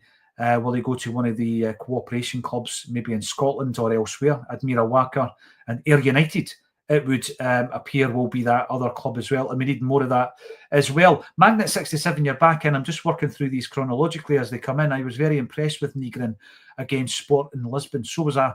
cooperation clubs, maybe in Scotland or elsewhere? Admira Wacker and Ayr United, it would appear, will be that other club as well. And we need more of that as well. Magnet 67, you're back in. I'm just working through these chronologically as they come in. I was very impressed with Nygren against Sporting Lisbon. So was I.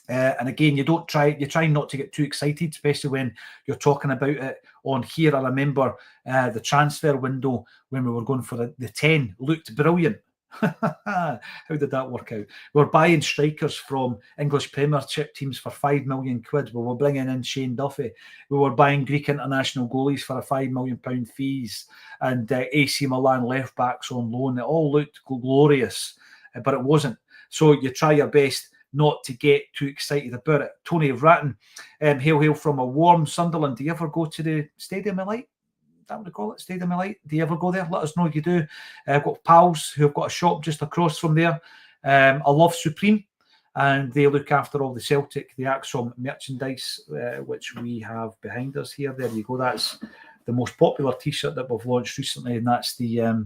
And again, you try not to get too excited, especially when you're talking about it on here. I remember the transfer window when we were going for the 10 looked brilliant. How did that work out? We're buying strikers from English Premiership teams for £5 million. We were bringing in Shane Duffy. We were buying Greek international goalies for a £5 million fees, and AC Milan left backs on loan. It all looked glorious, but it wasn't. So you try your best not to get too excited about it. Tony Ratton, hail from a warm Sunderland. Do you ever go to the Stadium of Light? Is that what they call it? Stadium of Light? Do you ever go there? Let us know if you do. I've got pals who have got a shop just across from there. I love Supreme, and they look after all the Celtic, the Acsom merchandise, which we have behind us here. There you go. That's the most popular T-shirt that we've launched recently, and that's the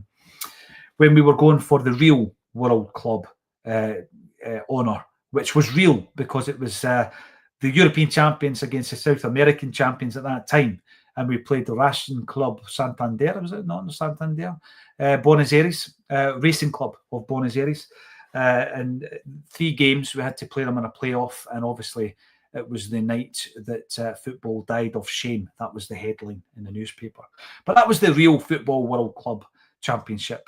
when we were going for the real World Club honour, which was real because it was the European champions against the South American champions at that time. And we played the Racing Club Santander, was it not Santander? Buenos Aires, Racing Club of Buenos Aires. And 3 games, we had to play them in a playoff. And obviously, it was the night that football died of shame. That was the headline in the newspaper. But that was the real Football World Club Championship,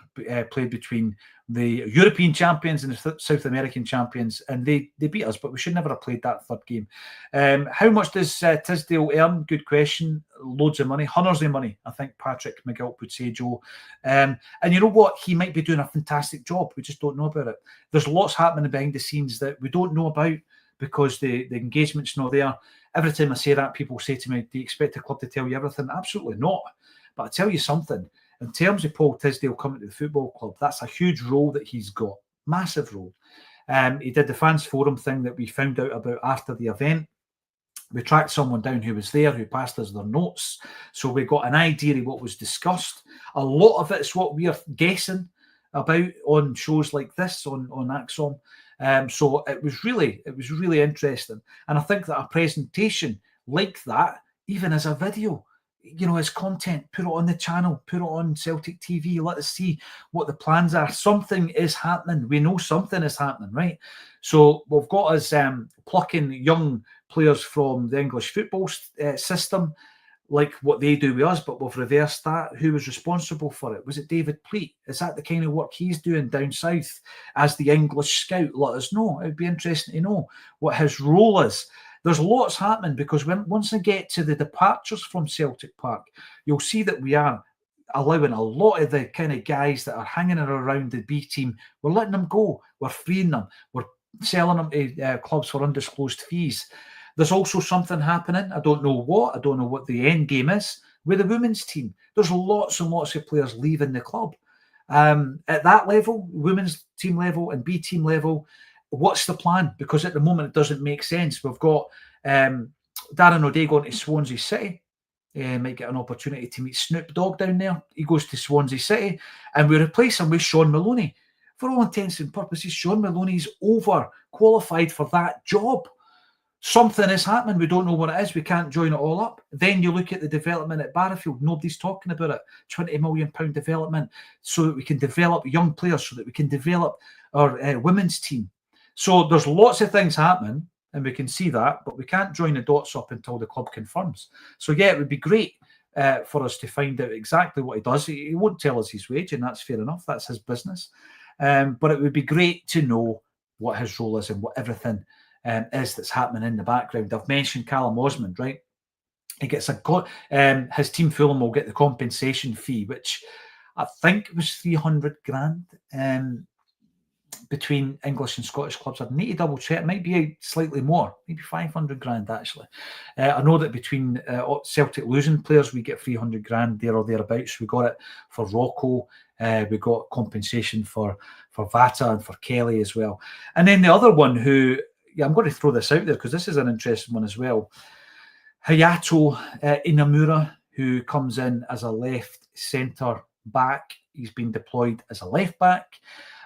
played between the European champions and the South American champions, and they beat us, but we should never have played that third game. How much does Tisdale earn? Good question. Loads of money, hundreds of money, I think Patrick McGilt would say, Joe. And you know what? He might be doing a fantastic job. We just don't know about it. There's lots happening behind the scenes that we don't know about because the engagement's not there. Every time I say that, people say to me, do you expect the club to tell you everything? Absolutely not. But I tell you something. In terms of Paul Tisdale coming to the football club, that's a huge role that he's got. Massive role. He did the fans forum thing that we found out about after the event. We tracked someone down who was there, who passed us their notes. So we got an idea of what was discussed. A lot of it's what we are guessing about on shows like this, on Acsom. So it was really interesting. And I think that a presentation like that, even as a video, you know, as content, put it on the channel, put it on Celtic TV, let us see what the plans are. Something is happening. We know something is happening, right? So we've got us plucking young players from the English football system, like what they do with us, but we've reversed that. Who was responsible for it? Was it David Pleat? Is that the kind of work he's doing down south as the English scout? Let us know. It would be interesting to know what his role is. There's lots happening because once I get to the departures from Celtic Park, you'll see that we are allowing a lot of the kind of guys that are hanging around the B team. We're letting them go. We're freeing them. We're selling them to clubs for undisclosed fees. There's also something happening. I don't know what. I don't know what the end game is with the women's team. There's lots and lots of players leaving the club. At that level, women's team level and B team level, what's the plan? Because at the moment, it doesn't make sense. We've got Darren O'Day going to Swansea City. Might get an opportunity to meet Snoop Dogg down there. He goes to Swansea City, and we replace him with Sean Maloney. For all intents and purposes, Sean Maloney's overqualified for that job. Something is happening. We don't know what it is. We can't join it all up. Then you look at the development at Barrowfield. Nobody's talking about it. £20 million development so that we can develop young players, so that we can develop our women's team. So there's lots of things happening, and we can see that, but we can't join the dots up until the club confirms. So yeah, it would be great for us to find out exactly what he does. He won't tell us his wage, and that's fair enough. That's his business. But it would be great to know what his role is and what everything is that's happening in the background. I've mentioned Callum Osmond, right? He gets his team Fulham will get the compensation fee, which I think was 300 grand. Between English and Scottish clubs, I'd need to double check. It might be slightly more, maybe 500 grand actually. I know that between Celtic losing players, we get 300 grand there or thereabouts. We got it for Rocco. We got compensation for Vata and for Kelly as well. And then the other one who, I'm going to throw this out there because this is an interesting one as well. Hayato Inamura, who comes in as a left centre back. He's been deployed as a left back.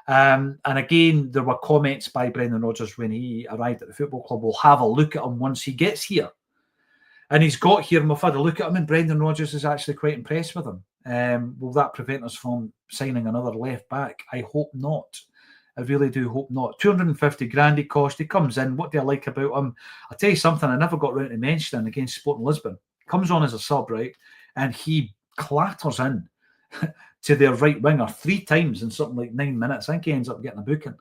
And again, there were comments by Brendan Rodgers when he arrived at the football club. We'll have a look at him once he gets here. And he's got here, and we've had a look at him, and Brendan Rodgers is actually quite impressed with him. Will that prevent us from signing another left back? I hope not. I really do hope not. 250 grand he cost. He comes in. What do I like about him? I'll tell you something I never got round to mentioning against Sporting Lisbon. Comes on as a sub, right? And he clatters in to their right winger 3 times in something like 9 minutes. I think he ends up getting a booking.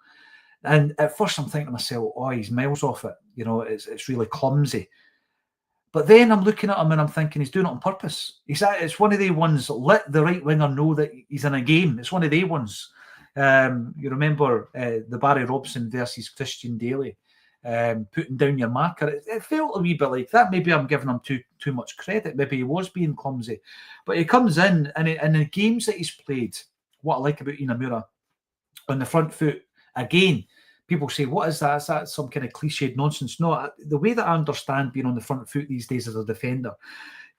And at first I'm thinking to myself, oh, he's miles off it. You know, it's really clumsy. But then I'm looking at him and I'm thinking he's doing it on purpose. It's one of the ones, let the right winger know that he's in a game. It's one of the ones. You remember the Barry Robson versus Christian Daly, putting down your marker. It felt a wee bit like that. Maybe I'm giving him too much credit. Maybe he was being clumsy. But he comes in, and in the games that he's played, what I like about Inamura, on the front foot, again, people say, what is that? Is that some kind of cliched nonsense? No, the way that I understand being on the front foot these days as a defender,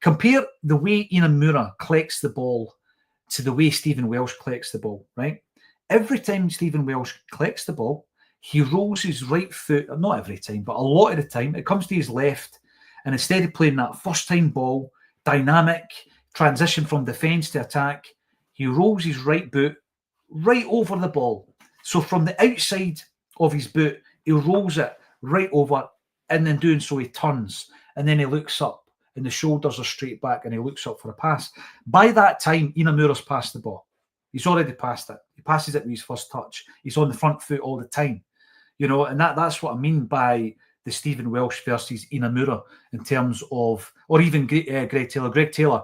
compare the way Inamura collects the ball to the way Stephen Welsh collects the ball, right? every time Stephen Welsh collects the ball, he rolls his right foot, not every time, but a lot of the time, it comes to his left, and instead of playing that first-time ball, dynamic, transition from defence to attack, he rolls his right boot right over the ball. So from the outside of his boot, he rolls it right over, and in doing so, he turns, and then he looks up, and the shoulders are straight back, and he looks up for a pass. By that time, Inamura's passed the ball. He's already passed it. He passes it with his first touch. He's on the front foot all the time. And that's what I mean by the Stephen Welsh versus Inamura in terms of, or even Greg Taylor. Greg Taylor,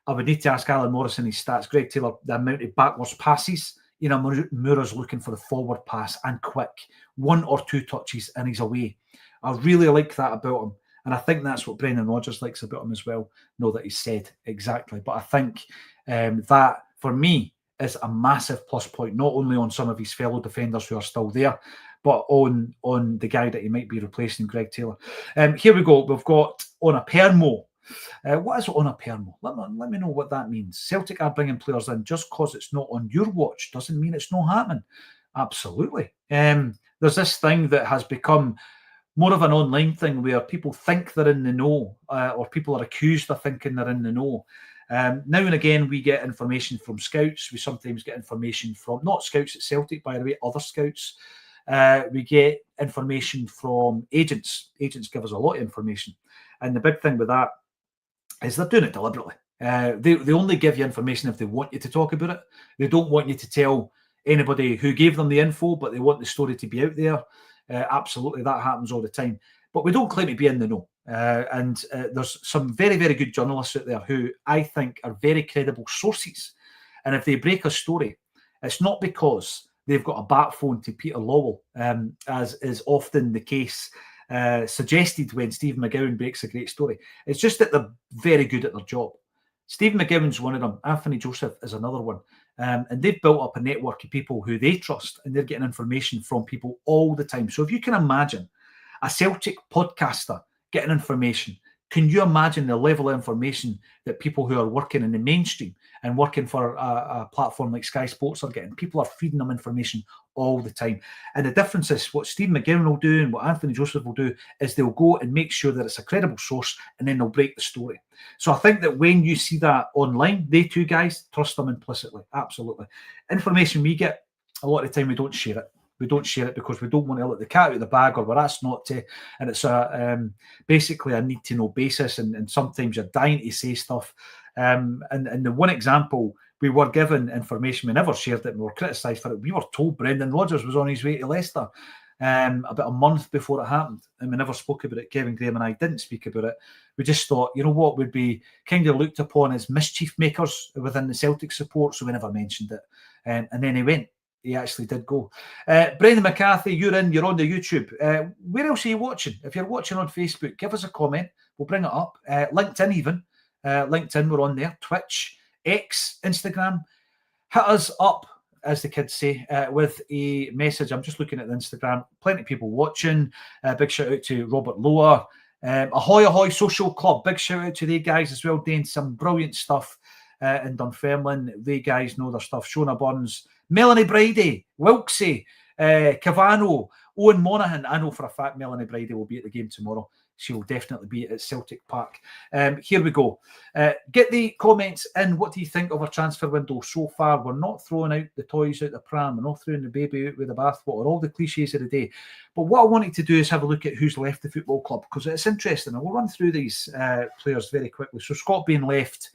I would need to ask Alan Morrison his stats. Greg Taylor, the amount of backwards passes, Inamura's looking for the forward pass and quick. 1 or 2 touches and he's away. I really like that about him. And I think that's what Brendan Rodgers likes about him as well. Not that he's said exactly, but I think that, for me, is a massive plus point, not only on some of his fellow defenders who are still there, but on the guy that he might be replacing, Greg Taylor. Here we go. We've got on a permo. What is on a permo? Let me know what that means. Celtic are bringing players in just because it's not on your watch doesn't mean it's not happening. Absolutely. There's this thing that has become more of an online thing where people think they're in the know, or people are accused of thinking they're in the know. Now and again, we get information from scouts. We sometimes get information from, not scouts at Celtic, by the way, other scouts. We get information from agents. Agents give us a lot of information. And the big thing with that is they're doing it deliberately. They only give you information if they want you to talk about it. They don't want you to tell anybody who gave them the info, but they want the story to be out there. Absolutely, that happens all the time. But we don't claim to be in the know. And there's some very, very good journalists out there who I think are very credible sources. And if they break a story, it's not because they've got a bat phone to Peter Lawwell, as is often the case suggested when Stephen McGowan breaks a great story. It's just that they're very good at their job. Stephen McGowan's one of them. Anthony Joseph is another one. And they've built up a network of people who they trust, and they're getting information from people all the time. So if you can imagine a Celtic podcaster getting information, can you imagine the level of information that people who are working in the mainstream and working for a platform like Sky Sports are getting? People are feeding them information all the time. And the difference is what Steve McGowan will do and what Anthony Joseph will do is they'll go and make sure that it's a credible source, and then they'll break the story. So I think that when you see that online, they two guys, trust them implicitly. Absolutely. Information we get, a lot of the time we don't share it. We don't share it because we don't want to let the cat out of the bag, or we're asked not to. And it's basically a need-to-know basis, and sometimes you're dying to say stuff. And the one example, we were given information, we never shared it, and we were criticised for it. We were told Brendan Rodgers was on his way to Leicester about a month before it happened, and we never spoke about it. Kevin Graham and I didn't speak about it. We just thought, you know what, would be kind of looked upon as mischief makers within the Celtic support, so we never mentioned it. And then he went. He actually did go. Brendan McCarthy, you're on the YouTube. Where else are you watching? If you're watching on Facebook, give us a comment. We'll bring it up. LinkedIn even. LinkedIn, we're on there. Twitch, X, Instagram. Hit us up, as the kids say, with a message. I'm just looking at the Instagram. Plenty of people watching. Big shout out to Robert Lower. Ahoy Ahoy Social Club. Big shout out to they guys as well, doing some brilliant stuff in Dunfermline. They guys know their stuff. Shona Burns, Melanie Bridie, Wilksy, Cavano, Owen Monaghan. I know for a fact Melanie Bridie will be at the game tomorrow. She will definitely be at Celtic Park. Here we go. Get the comments in. What do you think of our transfer window so far? We're not throwing out the toys out the pram. We're not throwing the baby out with the bathwater. All the cliches of the day. But what I wanted to do is have a look at who's left the football club, because it's interesting. And we'll run through these players very quickly. So Scott Bain left,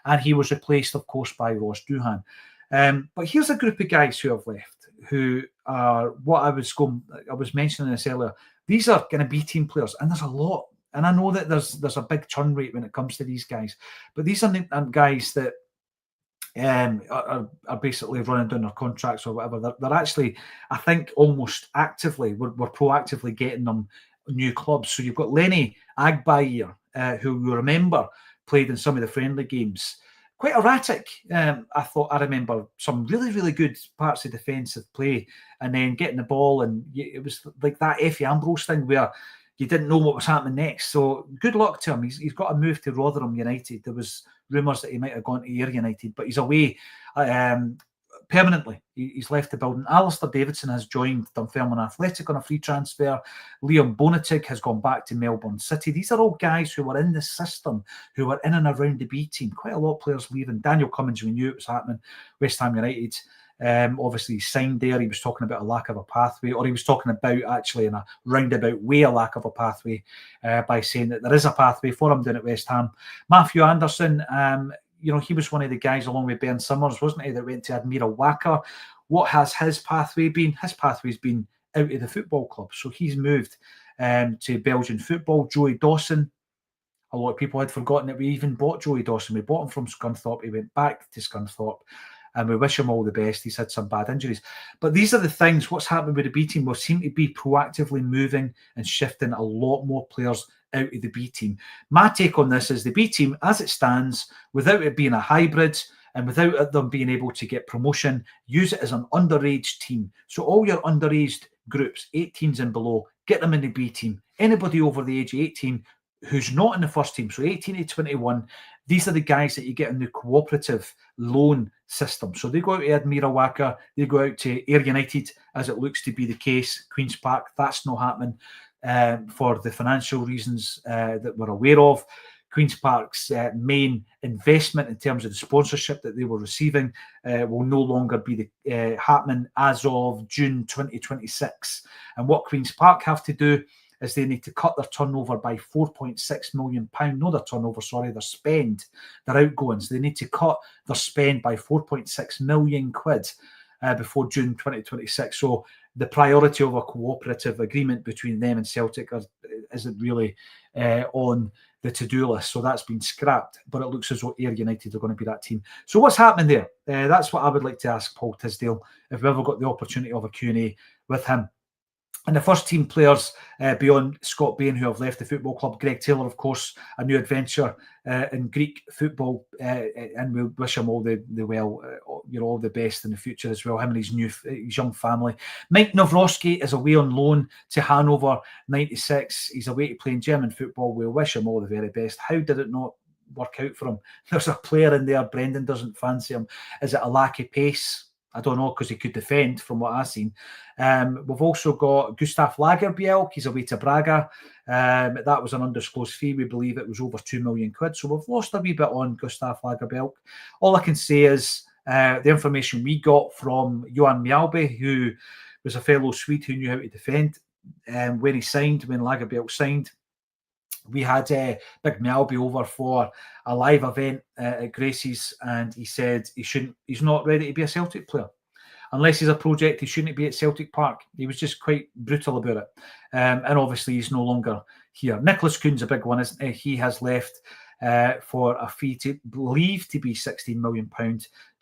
and he was replaced, of course, by Ross Doohan. But here's a group of guys who have left, who are what I was mentioning this earlier. These are going to be team players, and there's a lot. And I know that there's a big churn rate when it comes to these guys, but these are guys that are basically running down their contracts or whatever. They're actually, I think, almost actively, we're proactively getting them new clubs. So you've got Lenny Agbayer, who you remember played in some of the friendly games. Quite erratic. I remember some really, really good parts of defensive play, and then getting the ball, and it was like that Effie Ambrose thing where you didn't know what was happening next. So good luck to him. He's got a move to Rotherham United. There was rumours that he might have gone to Ayr United, but he's away. permanently. He's left the building. Alistair Davidson has joined Dunfermline Athletic on a free transfer. Liam Bonatic has gone back to Melbourne City. These are all guys who were in the system, who were in and around the B team. Quite a lot of players leaving. Daniel Cummins, we knew it was happening. West Ham United, obviously he signed there. He was talking about a lack of a pathway, or he was talking about, actually in a roundabout way, a lack of a pathway, by saying that there is a pathway for him down at West Ham. Matthew Anderson, he was one of the guys along with Ben Summers, wasn't he, that went to Admira Wacker. What has his pathway been? His pathway's been out of the football club. So he's moved to Belgian football. Joey Dawson, a lot of people had forgotten that we even bought Joey Dawson. We bought him from Scunthorpe. He went back to Scunthorpe, and we wish him all the best. He's had some bad injuries. But these are the things, what's happening with the B team. We seem to be proactively moving and shifting a lot more players out of the B team. My take on this is the B team, as it stands, without it being a hybrid and without them being able to get promotion, use it as an underage team. So all your underaged groups, 18s and below, get them in the B team. Anybody over the age of 18 who's not in the first team, so 18 to 21, these are the guys that you get in the cooperative loan system. So they go out to Admira Wacker, they go out to Ayr United, as it looks to be the case, Queen's Park. That's not happening for the financial reasons that we're aware of. Queen's Park's main investment in terms of the sponsorship that they were receiving will no longer be happening as of June 2026. And what Queen's Park have to do is they need to cut their turnover by £4.6 million. No, their turnover, sorry, their spend, their outgoings. They need to cut their spend by 4.6 million quid before June 2026. So the priority of a cooperative agreement between them and Celtic isn't really on the to-do list. So that's been scrapped, but it looks as though Ayr United are going to be that team. So what's happening there? That's what I would like to ask Paul Tisdale, if we ever got the opportunity of a Q&A with him. And the first team players beyond Scott Bain, who have left the football club, Greg Taylor, of course, a new adventure in Greek football, and we wish him all the well, all the best in the future as well, him and his young family. Mike Nawrocki is away on loan to Hanover 96. He's away to play in German football. We wish him all the very best. How did it not work out for him? There's a player in there, Brendan doesn't fancy him. Is it a lack of pace? I don't know, because he could defend from what I've seen. We've also got Gustav Lagerbielke. He's away to Braga. That was an undisclosed fee. We believe it was over 2 million quid. So we've lost a wee bit on Gustav Lagerbielke. All I can say is the information we got from Johan Mjällby, who was a fellow Swede who knew how to defend, when Lagerbielke signed, we had Big Mjällby over for a live event at Gracie's, and he said he's not ready to be a Celtic player. Unless he's a project, he shouldn't be at Celtic Park. He was just quite brutal about it. And obviously he's no longer here. Nicholas Kuhn's a big one, isn't he? He has left for a fee to believed to be £16 million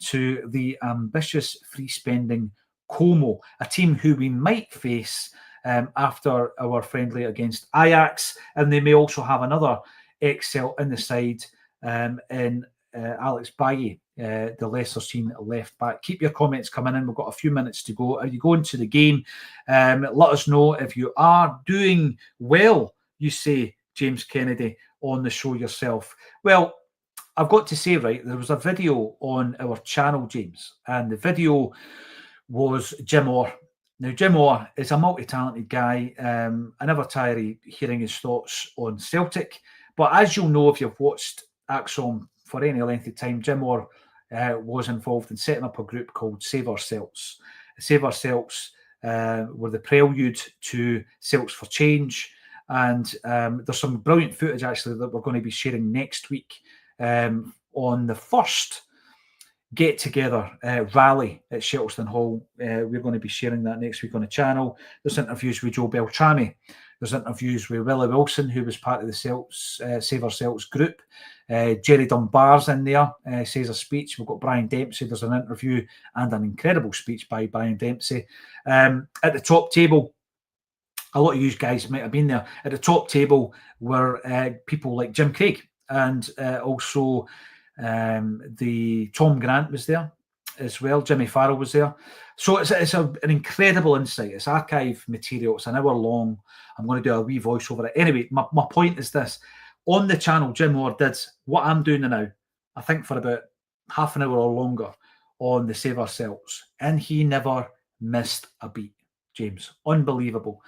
to the ambitious free spending Como, a team who we might face after our friendly against Ajax, and they may also have another ex-Celt in the side in Alex Bailly, the lesser seen left back. Keep your comments coming in. We've got a few minutes to go. Are you going to the game? Let us know if you are doing well, you say, James Kennedy, on the show yourself. Well, I've got to say, right, there was a video on our channel, James, and the video was Jim Orr. Now, Jim Orr is a multi-talented guy. I never tire of hearing his thoughts on Celtic. But as you'll know, if you've watched Acsom for any length of time, Jim Orr was involved in setting up a group called Save Our Celts. Save Our Celts were the prelude to Celts for Change. And there's some brilliant footage, actually, that we're going to be sharing next week on the first get-together rally at Shettleston Hall. We're going to be sharing that next week on the channel. There's interviews with Joe Beltrami. There's interviews with Willie Wilson, who was part of the Celts, Save Our Celts group. Jerry Dunbar's in there, says a speech. We've got Brian Dempsey. There's an interview and an incredible speech by Brian Dempsey. At the top table, a lot of you guys might have been there. At the top table were people like Jim Craig, and also the Tom Grant was there as well. Jimmy Farrell was there. So it's an incredible insight. It's archive material. It's an hour long. I'm going to do a wee voice over it. Anyway, my point is this. On the channel, Jim Orr did what I'm doing now, I think for about half an hour or longer, on the Save Our Celts, and he never missed a beat. James, unbelievable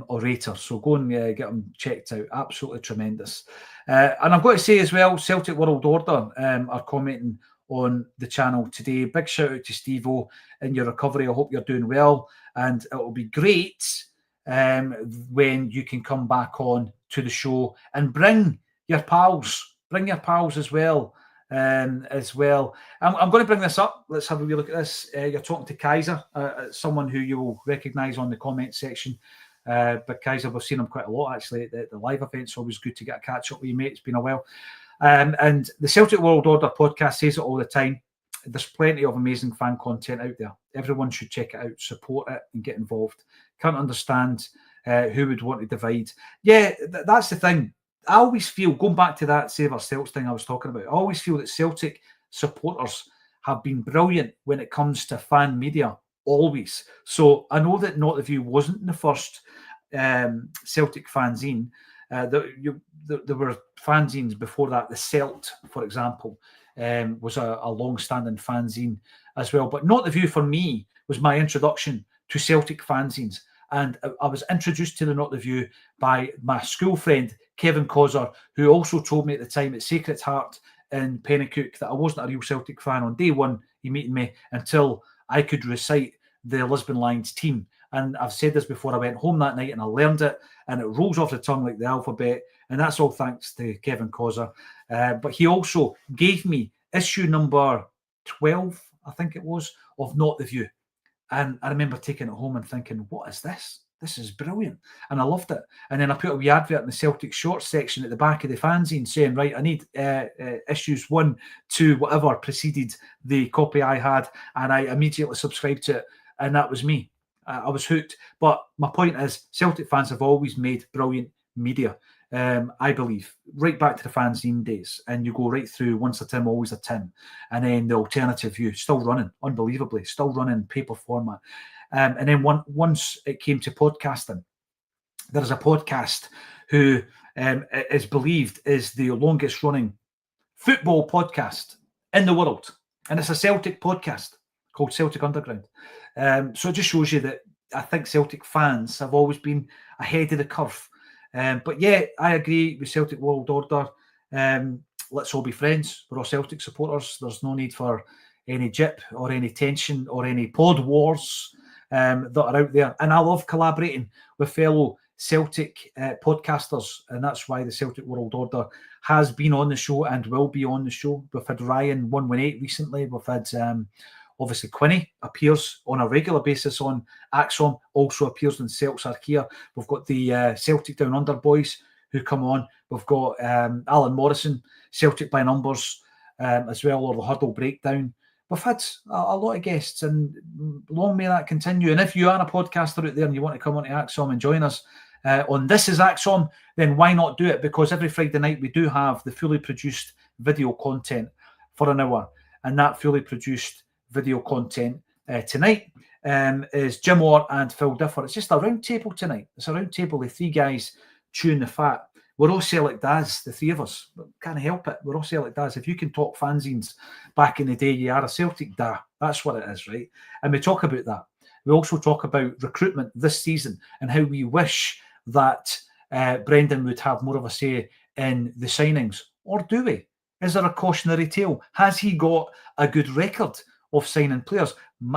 orator. So go and get him checked out. Absolutely tremendous. And I've got to say as well, Celtic World Order are commenting on the channel today. Big shout out to Steve-O in your recovery. I hope you're doing well, and it will be great when you can come back on to the show and bring your pals as well. I'm going to bring this up. Let's have a wee look at this. You're talking to Kaiser, someone who you will recognise on the comment section. But Kaiser, we've seen him quite a lot actually at the live events. So always good to get a catch up with you, mate. It's been a while. And the Celtic World Order podcast says it all the time. There's plenty of amazing fan content out there. Everyone should check it out, support it, and get involved. Can't understand who would want to divide. Yeah, that's the thing. I always feel, going back to that Save Our Celts thing I was talking about, I always feel that Celtic supporters have been brilliant when it comes to fan media, always. So I know that Not The View wasn't the first Celtic fanzine. There were fanzines before that. The Celt, for example, was a long-standing fanzine as well. But Not The View, for me, was my introduction to Celtic fanzines. And I was introduced to the Not The View by my school friend, Kevin Causer, who also told me at the time at Sacred Heart in Pennycook that I wasn't a real Celtic fan on day one he meeting me until I could recite the Lisbon Lions team. And I've said this before, I went home that night and I learned it, and it rolls off the tongue like the alphabet. And that's all thanks to Kevin Causer. But he also gave me issue number 12, I think it was, of Not The View. And I remember taking it home and thinking, what is this? This is brilliant. And I loved it. And then I put a wee advert in the Celtic Shorts section at the back of the fanzine saying, right, I need issues 1 to whatever preceded the copy I had. And I immediately subscribed to it. And that was me. I was hooked. But my point is, Celtic fans have always made brilliant media. I believe, right back to the fanzine days, and you go right through Once a Tim, Always a Tim, and then the Alternative View, still running, unbelievably, still running paper format. And then once it came to podcasting, there is a podcast who is believed is the longest running football podcast in the world, and it's a Celtic podcast called Celtic Underground. So it just shows you that I think Celtic fans have always been ahead of the curve. But yeah, I agree with Celtic World Order. Let's all be friends. We're all Celtic supporters. There's no need for any jip or any tension or any pod wars that are out there. And I love collaborating with fellow Celtic podcasters. And that's why the Celtic World Order has been on the show and will be on the show. We've had Ryan 118 recently. We've had... obviously, Quinny appears on a regular basis on Acsom, also appears in Celts Are Here. We've got the Celtic Down Under boys who come on. We've got Alan Morrison, Celtic by Numbers as well, or the Huddle Breakdown. We've had a lot of guests, and long may that continue. And if you are a podcaster out there and you want to come on to Acsom and join us on This Is Acsom, then why not do it? Because every Friday night we do have the fully produced video content for an hour, and that fully produced video content tonight is Jim Orr and Phil Differ. It's just a round table tonight. It's a round table. The three guys chewing the fat. We're all Celtic dads, the three of us. Can't help it. We're all Celtic dads. If you can talk fanzines back in the day, you are a Celtic dad. That's what it is, right? And we talk about that. We also talk about recruitment this season and how we wish that Brendan would have more of a say in the signings. Or do we? Is there a cautionary tale? Has he got a good record of signing players?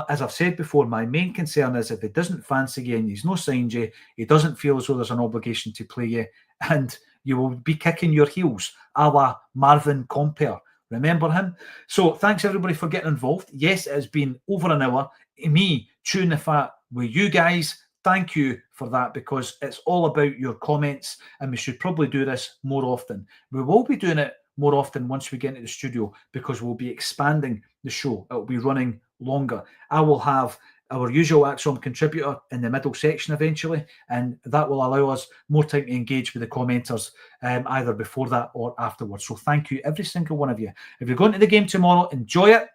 As I've said before, my main concern is if he doesn't fancy you and he's no signed you, he doesn't feel as though there's an obligation to play you, and you will be kicking your heels, a la Marvin Compere. Remember him? So thanks everybody for getting involved. Yes, it has been over an hour. Me chewing the fat with you guys. Thank you for that, because it's all about your comments, and we should probably do this more often. We will be doing it more often once we get into the studio, because we'll be expanding the show. It'll be running longer. I will have our usual Acsom contributor in the middle section eventually, and that will allow us more time to engage with the commenters either before that or afterwards. So thank you, every single one of you. If you're going to the game tomorrow, enjoy it.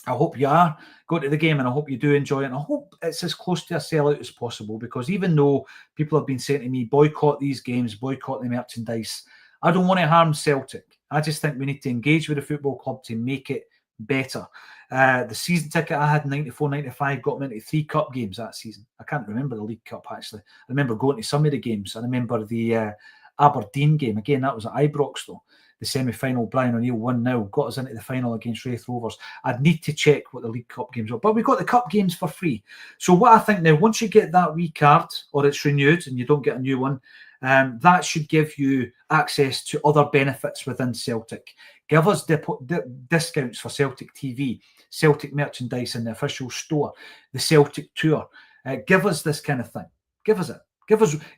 I hope you are going to the game, and I hope you do enjoy it. And I hope it's as close to a sellout as possible, because even though people have been saying to me, boycott these games, boycott the merchandise, I don't want to harm Celtic. I just think we need to engage with the football club to make it better. The season ticket I had in 94-95 got me into 3 cup games that season. I can't remember the League Cup, actually. I remember going to some of the games. I remember the Aberdeen game. Again, that was at Ibrox, though. The semi-final, Brian O'Neill 1-0, got us into the final against Wraith Rovers. I'd need to check what the League Cup games were. But we got the cup games for free. So what I think now, once you get that wee card, or it's renewed and you don't get a new one, that should give you access to other benefits within Celtic. Give us discounts for Celtic TV, Celtic merchandise in the official store, the Celtic tour. Give us this kind of thing. Give us it.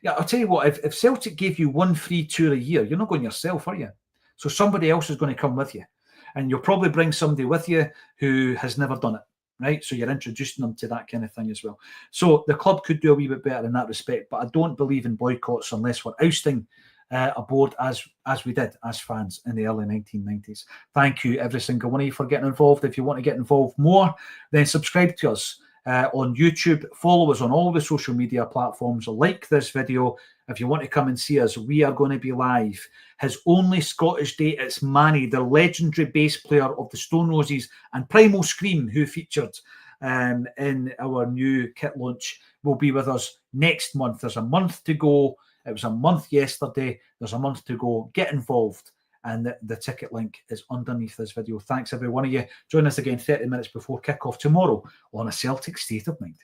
Yeah, I'll tell you what, if Celtic gave you 1 free tour a year, you're not going yourself, are you? So somebody else is going to come with you. And you'll probably bring somebody with you who has never done it, right? So you're introducing them to that kind of thing as well. So the club could do a wee bit better in that respect, but I don't believe in boycotts unless we're ousting a board as we did as fans in the early 1990s. Thank you, every single one of you, for getting involved. If you want to get involved more, then subscribe to us on YouTube. Follow us on all the social media platforms. Like this video. If you want to come and see us, we are going to be live. His only Scottish date, it's Manny, the legendary bass player of the Stone Roses and Primal Scream, who featured in our new kit launch, will be with us next month. There's a month to go. It was a month yesterday. There's a month to go. Get involved. And the ticket link is underneath this video. Thanks, every one of you. Join us again 30 minutes before kickoff tomorrow on A Celtic State of Mind.